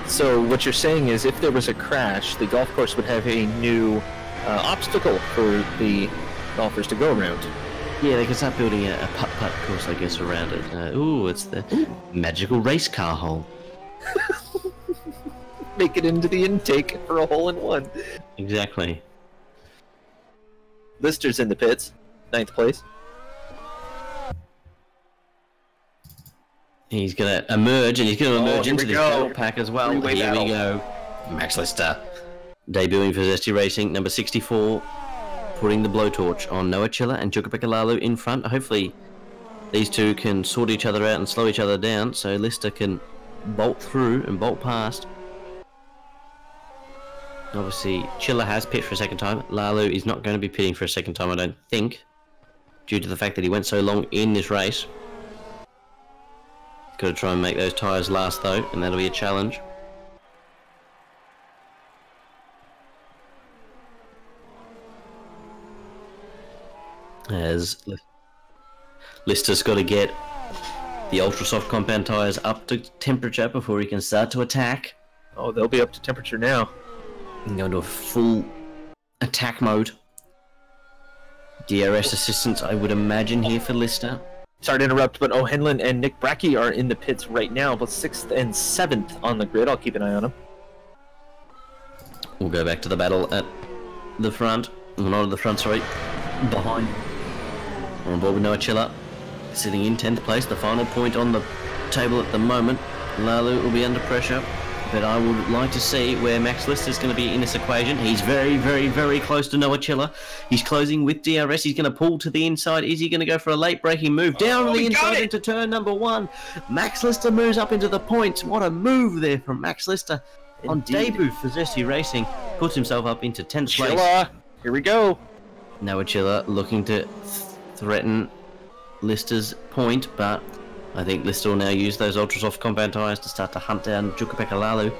So what you're saying is if there was a crash, the golf course would have a new obstacle for the golfers to go around. Yeah, they can start building a putt-putt course, I guess, around it. Ooh, it's the magical race car hole. Make it into the intake for a hole-in-one. Exactly. Lister's in the pits, 9th place. He's going to emerge, and he's going to emerge into this battle pack as well. Here we go. Max Lister, debuting for Zesty Racing, number 64. Putting the blowtorch on Noah Chilla and Juka Pekalalu in front. Hopefully these two can sort each other out and slow each other down so Lister can bolt through and bolt past. Obviously Chilla has pitted for a second time. Lalu is not going to be pitting for a second time, I don't think, due to the fact that he went so long in this race. Got to try and make those tyres last though, and that'll be a challenge. As Lister's got to get the ultra soft compound tyres up to temperature before he can start to attack. Oh, they'll be up to temperature now. And go into a full attack mode. DRS assistance, I would imagine, here for Lister. Sorry to interrupt, but O'Henlin and Nick Brackey are in the pits right now, both 6th and 7th on the grid. I'll keep an eye on them. We'll go back to the battle at the front. Well, not at the front, sorry. Behind. We're on board with Noah Chilla, sitting in 10th place, the final point on the table at the moment. Lalu will be under pressure, but I would like to see where Max Lister is going to be in this equation. He's very, very, very close to Noah Chilla. He's closing with DRS. He's going to pull to the inside. Is he going to go for a late braking move? Down the inside into turn number 1. Max Lister moves up into the points. What a move there from Max Lister. Indeed. On debut for Zesty Racing. Puts himself up into 10th place. Chilla, here we go. Noah Chilla looking to threaten Lister's point, but I think Lister will now use those ultra soft compound tyres to start to hunt down Juka Pekalalu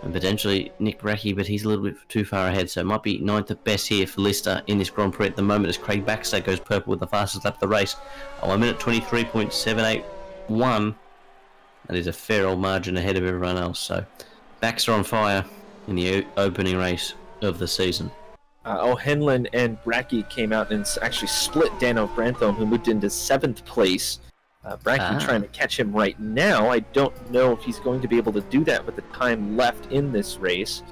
and potentially Nick Brackey, but he's a little bit too far ahead, so it might be 9th at best here for Lister in this Grand Prix at the moment as Craig Baxter goes purple with the fastest lap of the race. 1 minute 23.781. That is a fair old margin ahead of everyone else, so Baxter on fire in the opening race of the season. O'Henlin and Brackey came out and actually split Dano Brantham, who moved into 7th place. Brackey trying to catch him right now. I don't know if he's going to be able to do that with the time left in this race,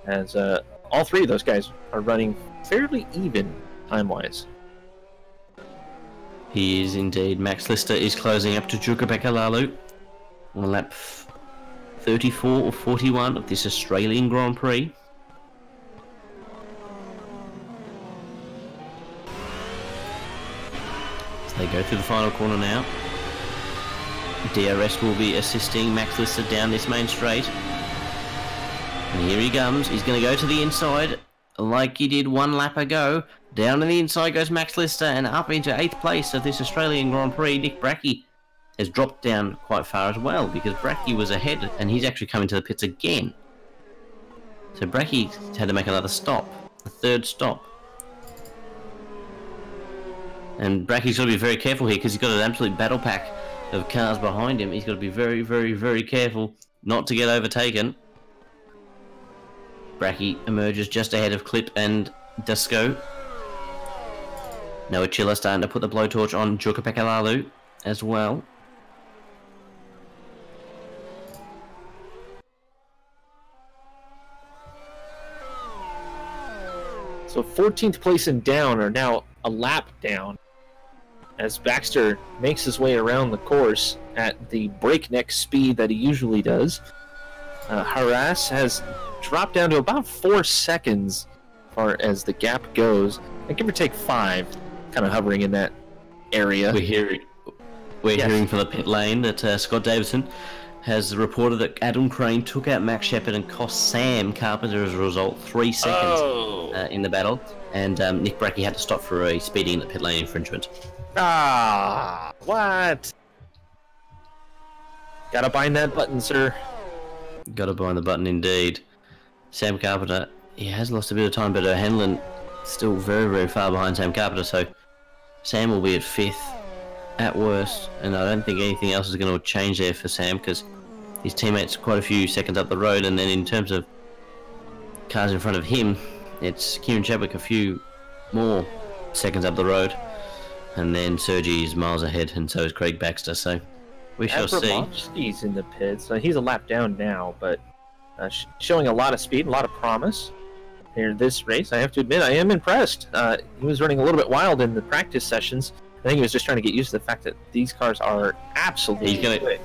as all three of those guys are running fairly even time-wise. He is indeed. Max Lister is closing up to Juka Pekalalu on lap 34 or 41 of this Australian Grand Prix. They go through the final corner now. DRS will be assisting Max Lister down this main straight. And here he comes. He's going to go to the inside like he did 1 lap ago. Down to the inside goes Max Lister and up into 8th place of this Australian Grand Prix. Nick Brackey has dropped down quite far as well because Brackey was ahead and he's actually coming to the pits again. So Brackey had to make another stop, a 3rd stop. And Brackey's got to be very careful here because he's got an absolute battle pack of cars behind him. He's got to be very, very, very careful not to get overtaken. Brackey emerges just ahead of Clip and Disco. Noah Chilla starting to put the blowtorch on Juka Pekalalu as well. So 14th place and down are now a lap down as Baxter makes his way around the course at the breakneck speed that he usually does. Harass has dropped down to about 4 seconds as far as the gap goes. And give or take 5, kind of hovering in that area. We're hearing from the pit lane that Scott Davison has reported that Adam Crane took out Max Shepard and cost Sam Carpenter as a result 3 seconds in the battle, and Nick Brackey had to stop for a speeding in the pit lane infringement. Ah, what? Gotta bind that button, sir. Gotta bind the button indeed. Sam Carpenter, he has lost a bit of time, but Hanlon still very, very far behind Sam Carpenter, so Sam will be at 5th at worst, and I don't think anything else is going to change there for Sam, because his teammates are quite a few seconds up the road, and then in terms of cars in front of him, it's Kieran Chadwick a few more seconds up the road, and then Sergi is miles ahead, and so is Craig Baxter, so we shall see. He's in the pits, so he's a lap down now, but showing a lot of speed, a lot of promise here in this race. I have to admit, I am impressed. He was running a little bit wild in the practice sessions. I think he was just trying to get used to the fact that these cars are absolutely quick.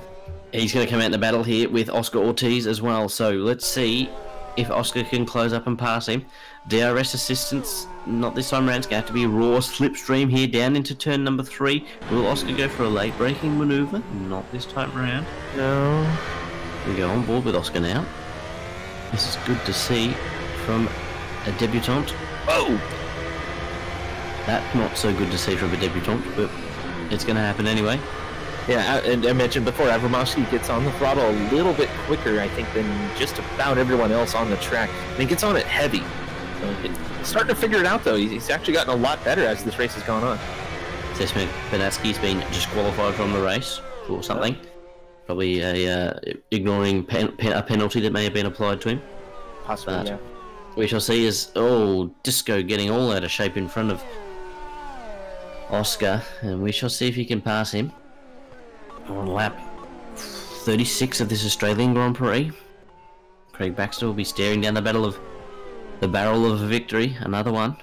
He's going to come out in the battle here with Oscar Ortiz as well, so let's see if Oscar can close up and pass him. DRS assistance, not this time around. It's going to have to be raw slipstream here down into turn number 3. Will Oscar go for a late braking manoeuvre? Not this time around. No. We go on board with Oscar now. This is good to see from a debutante. Oh! That's not so good to see from a debutante, but it's going to happen anyway. Yeah, and I mentioned before, Avramovsky gets on the throttle a little bit quicker, I think, than just about everyone else on the track. And he gets on it heavy. He's starting to figure it out, though. He's actually gotten a lot better as this race has gone on. Cesar Benatsky's been disqualified from the race for something. Probably ignoring a penalty that may have been applied to him. Possibly, but yeah. We shall see as, Disco getting all out of shape in front of Oscar, and we shall see if he can pass him on lap 36 of this Australian Grand Prix. Craig Baxter will be staring down the barrel of a victory, another one,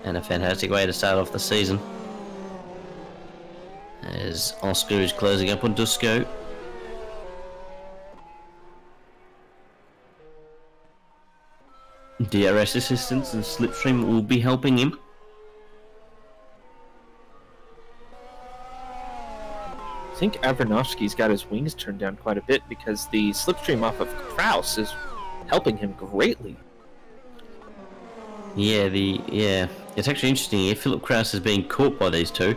and a fantastic way to start off the season. As Oscar is closing up on Dusko. DRS assistance and slipstream will be helping him. I think Avranovsky's got his wings turned down quite a bit because the slipstream off of Kraus is helping him greatly. Yeah, it's actually interesting here. Philip Kraus is being caught by these two,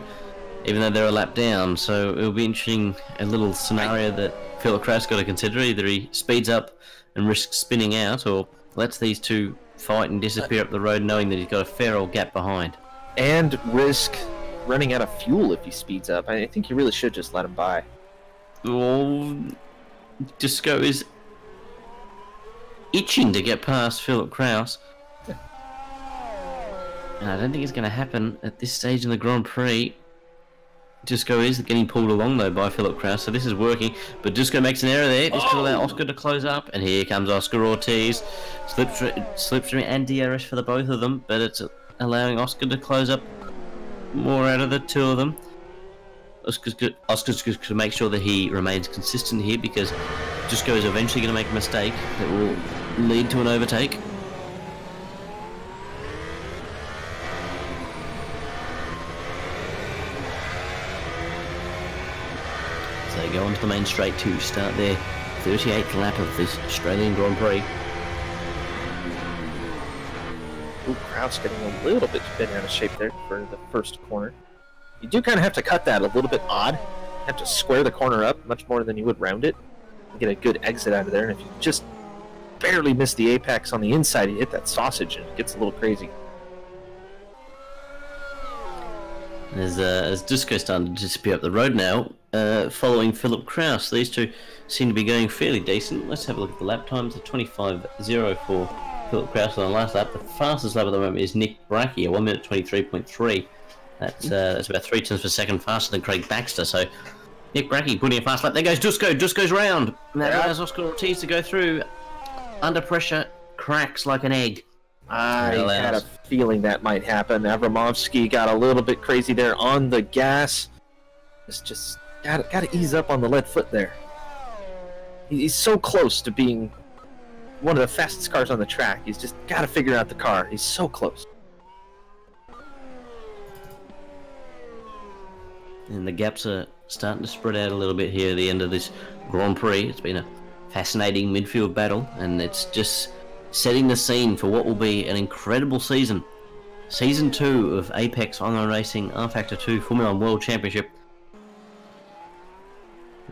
even though they're a lap down. So it'll be interesting, a little scenario that Philip Kraus got to consider. Either he speeds up and risks spinning out, or lets these two fight and disappear up the road, knowing that he's got a fair old gap behind. And risk running out of fuel if he speeds up. I think you really should just let him by. Well, Disco is itching to get past Philip Kraus. And I don't think it's going to happen at this stage in the Grand Prix. Disco is getting pulled along, though, by Philip Kraus, so this is working. But Disco makes an error there, just to allow Oscar to close up. And here comes Oscar Ortiz. Slipstream and DRS for the both of them, but it's allowing Oscar to close up more out of the two of them. Oscar's just to make sure that he remains consistent here, because Disco is eventually going to make a mistake that will lead to an overtake. So they go onto the main straight to start their 38th lap of this Australian Grand Prix. Kraus getting a little bit bent out of shape there for the first corner. You do kind of have to cut that a little bit odd. You have to square the corner up much more than you would round it. And get a good exit out of there, and if you just barely miss the apex on the inside, you hit that sausage and it gets a little crazy. As Disco starting to disappear up the road now, following Philip Kraus, these two seem to be going fairly decent. Let's have a look at the lap times. A 25.0 for Philip Kraus on the last lap. The fastest lap at the moment is Nick Brackey, a 1 minute 23.3. That's about 3 tenths per second faster than Craig Baxter. So Nick Brackey putting a fast lap. There goes Dusko. Dusko's round. And that allows Oscar Ortiz to go through. Under pressure, cracks like an egg. I had a feeling that might happen. Avramovsky got a little bit crazy there on the gas. It's just gotta ease up on the lead foot there. He's so close to being one of the fastest cars on the track. He's just gotta figure out the car. He's so close. And the gaps are starting to spread out a little bit here at the end of this Grand Prix. It's been a fascinating midfield battle, and it's just setting the scene for what will be an incredible season. Season 2 of Apex Online Racing rFactor 2 Formula 1 World Championship.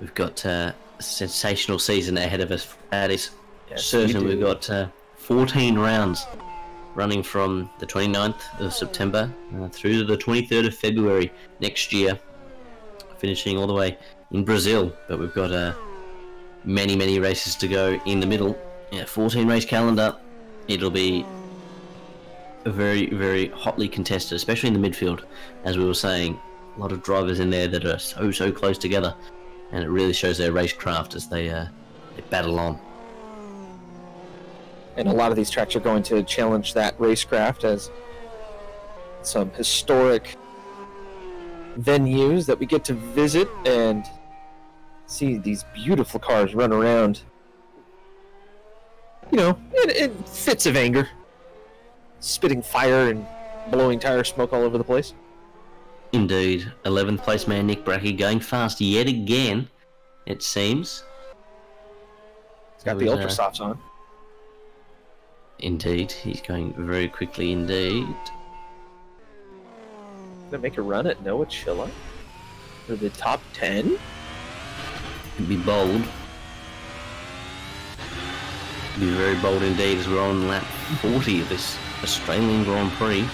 We've got a sensational season ahead of us. That is certain. We've got 14 rounds running from the 29th of September through to the 23rd of February next year, finishing all the way in Brazil. But we've got many races to go in the middle. 14 race calendar. It'll be a very hotly contested, especially in the midfield. As we were saying, a lot of drivers in there that are so close together, and it really shows their racecraft as they battle on. And a lot of these tracks are going to challenge that racecraft as some historic venues that we get to visit and see these beautiful cars run around. You know, in fits of anger, spitting fire and blowing tire smoke all over the place. Indeed. 11th place man Nick Brackey going fast yet again, it seems. He's got the ultra softs on. Indeed, he's going very quickly indeed. Gonna make a run at Noah Chilla for the top 10. Could be bold. Be very bold indeed as we're on lap 40 of this Australian Grand Prix.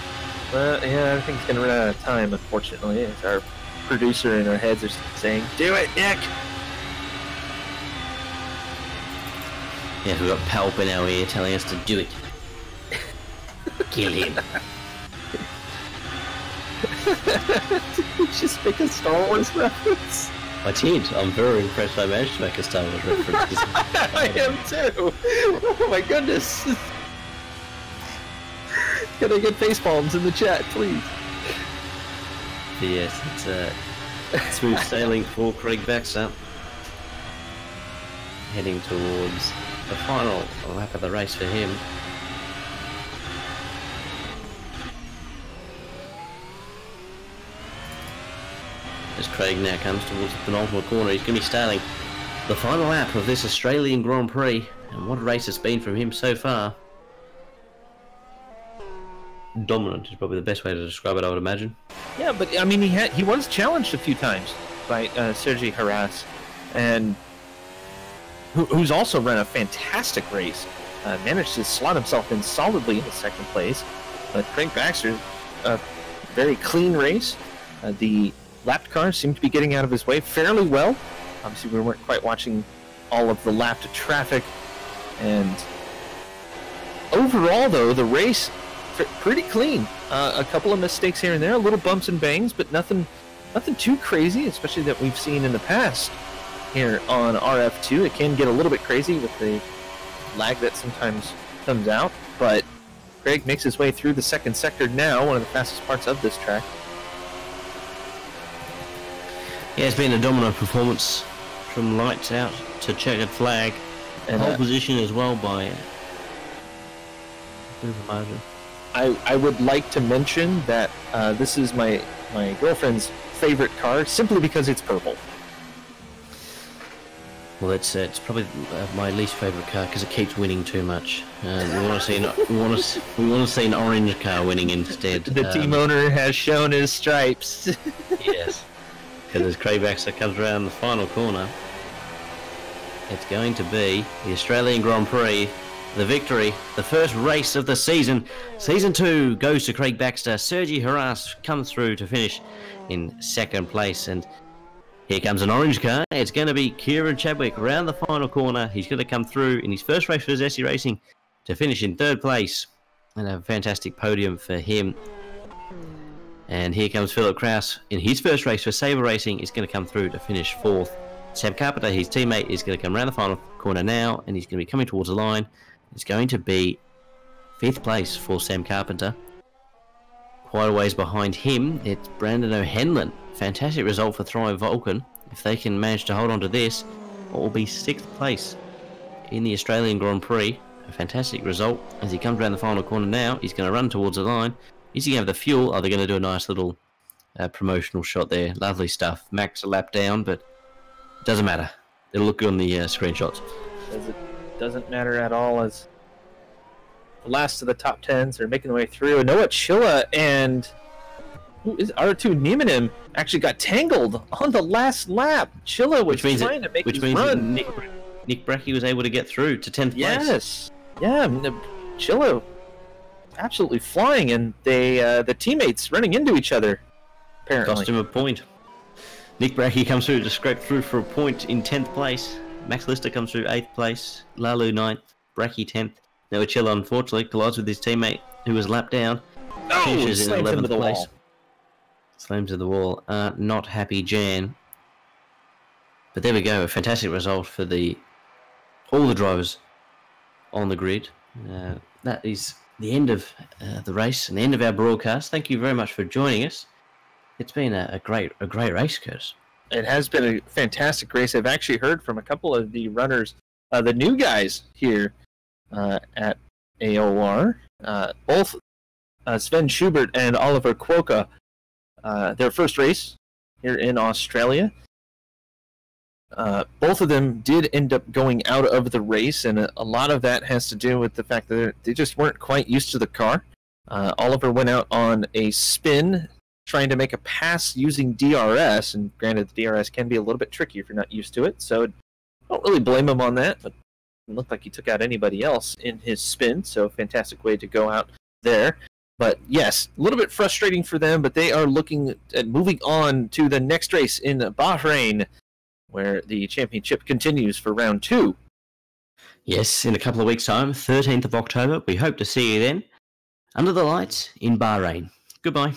Yeah, I think he's going to run out of time, unfortunately. As our producer in our heads are saying, "Do it, Nick!" Yeah, we've got Palp in our ear telling us to do it. Kill him. Did you just make a Star Wars reference? I did. I'm very impressed I managed to make a Star Wars reference. I am too. Oh my goodness. Can I get face palms in the chat, please? Yes, it's smooth sailing for Craig Baxter. Heading towards the final lap of the race for him. As Craig now comes towards the penultimate corner, he's going to be starting the final lap of this Australian Grand Prix. And what a race it's been from him so far. Dominant is probably the best way to describe it, I would imagine. Yeah, but I mean, he was challenged a few times by Sergi Haras, and who's also run a fantastic race. Managed to slot himself in solidly in the second place. But Craig Baxter, a very clean race. The lapped cars seem to be getting out of his way fairly well. Obviously, we weren't quite watching all of the lapped traffic. And overall, though, the race pretty clean. A couple of mistakes here and there, a little bumps and bangs, but nothing too crazy, especially that we've seen in the past here on RF2. It can get a little bit crazy with the lag that sometimes comes out, but Greg makes his way through the second sector now, one of the fastest parts of this track. Yeah, it's been a dominant performance from lights out to checkered flag. And pole position as well by a bit of a margin. I would like to mention that this is my girlfriend's favorite car simply because it's purple. Well, it's probably my least favorite car because it keeps winning too much. We want to see an orange car winning instead. The team owner has shown his stripes. Yes. Because as Craig Baxter comes around the final corner, it's going to be the Australian Grand Prix, the victory, the first race of the season. Season 2 goes to Craig Baxter. Sergi Haras comes through to finish in second place. And here comes an orange car. It's going to be Kieran Chadwick around the final corner. He's going to come through in his first race for Zesty Racing to finish in third place. And a fantastic podium for him. And here comes Philip Kraus in his first race for Sabre Racing. He's going to come through to finish fourth. Sam Carpenter, his teammate, is going to come around the final corner now, and he's going to be coming towards the line. It's going to be 5th place for Sam Carpenter. Quite a ways behind him, it's Brandon O'Hanlon. Fantastic result for Thrive Vulcan. If they can manage to hold on to this, it will be 6th place in the Australian Grand Prix. A fantastic result. As he comes around the final corner now, he's going to run towards the line. Is he going to have the fuel? Are they going to do a nice little promotional shot there? Lovely stuff. Max a lap down, but it doesn't matter. It'll look good on the screenshots. Doesn't matter at all, as the last of the top 10s are making their way through. Noah Chilla and R2 Niemanim actually got tangled on the last lap. Chilla was trying to make his run. Nick Brecky was able to get through to 10th place. Yes. Yeah, Chilla absolutely flying, and the teammates running into each other, apparently. Cost him a point. Nick Brecky comes through to scrape through for a point in 10th place. Max Lister comes through 8th place. Lalu 9th. Brecky 10th. Noah Chilla, unfortunately, collides with his teammate, who was lapped down. Finishes in 11th place. Slams to the wall. Not happy Jan. But there we go. A fantastic result for all the drivers on the grid. That is the end of the race and the end of our broadcast. Thank you very much for joining us. It's been a great race, Curtis. It has been a fantastic race. I've actually heard from a couple of the runners, the new guys here at AOR, both Sven Schubert and Oliver Quokka, their first race here in Australia. Both of them did end up going out of the race, and a lot of that has to do with the fact that they just weren't quite used to the car. Oliver went out on a spin trying to make a pass using DRS, and granted, the DRS can be a little bit tricky if you're not used to it, so I don't really blame him on that, but it looked like he took out anybody else in his spin, so fantastic way to go out there. But yes, a little bit frustrating for them, but they are looking at moving on to the next race in Bahrain, where the championship continues for round 2. Yes, in a couple of weeks' time, 13th of October. We hope to see you then, under the lights in Bahrain. Goodbye.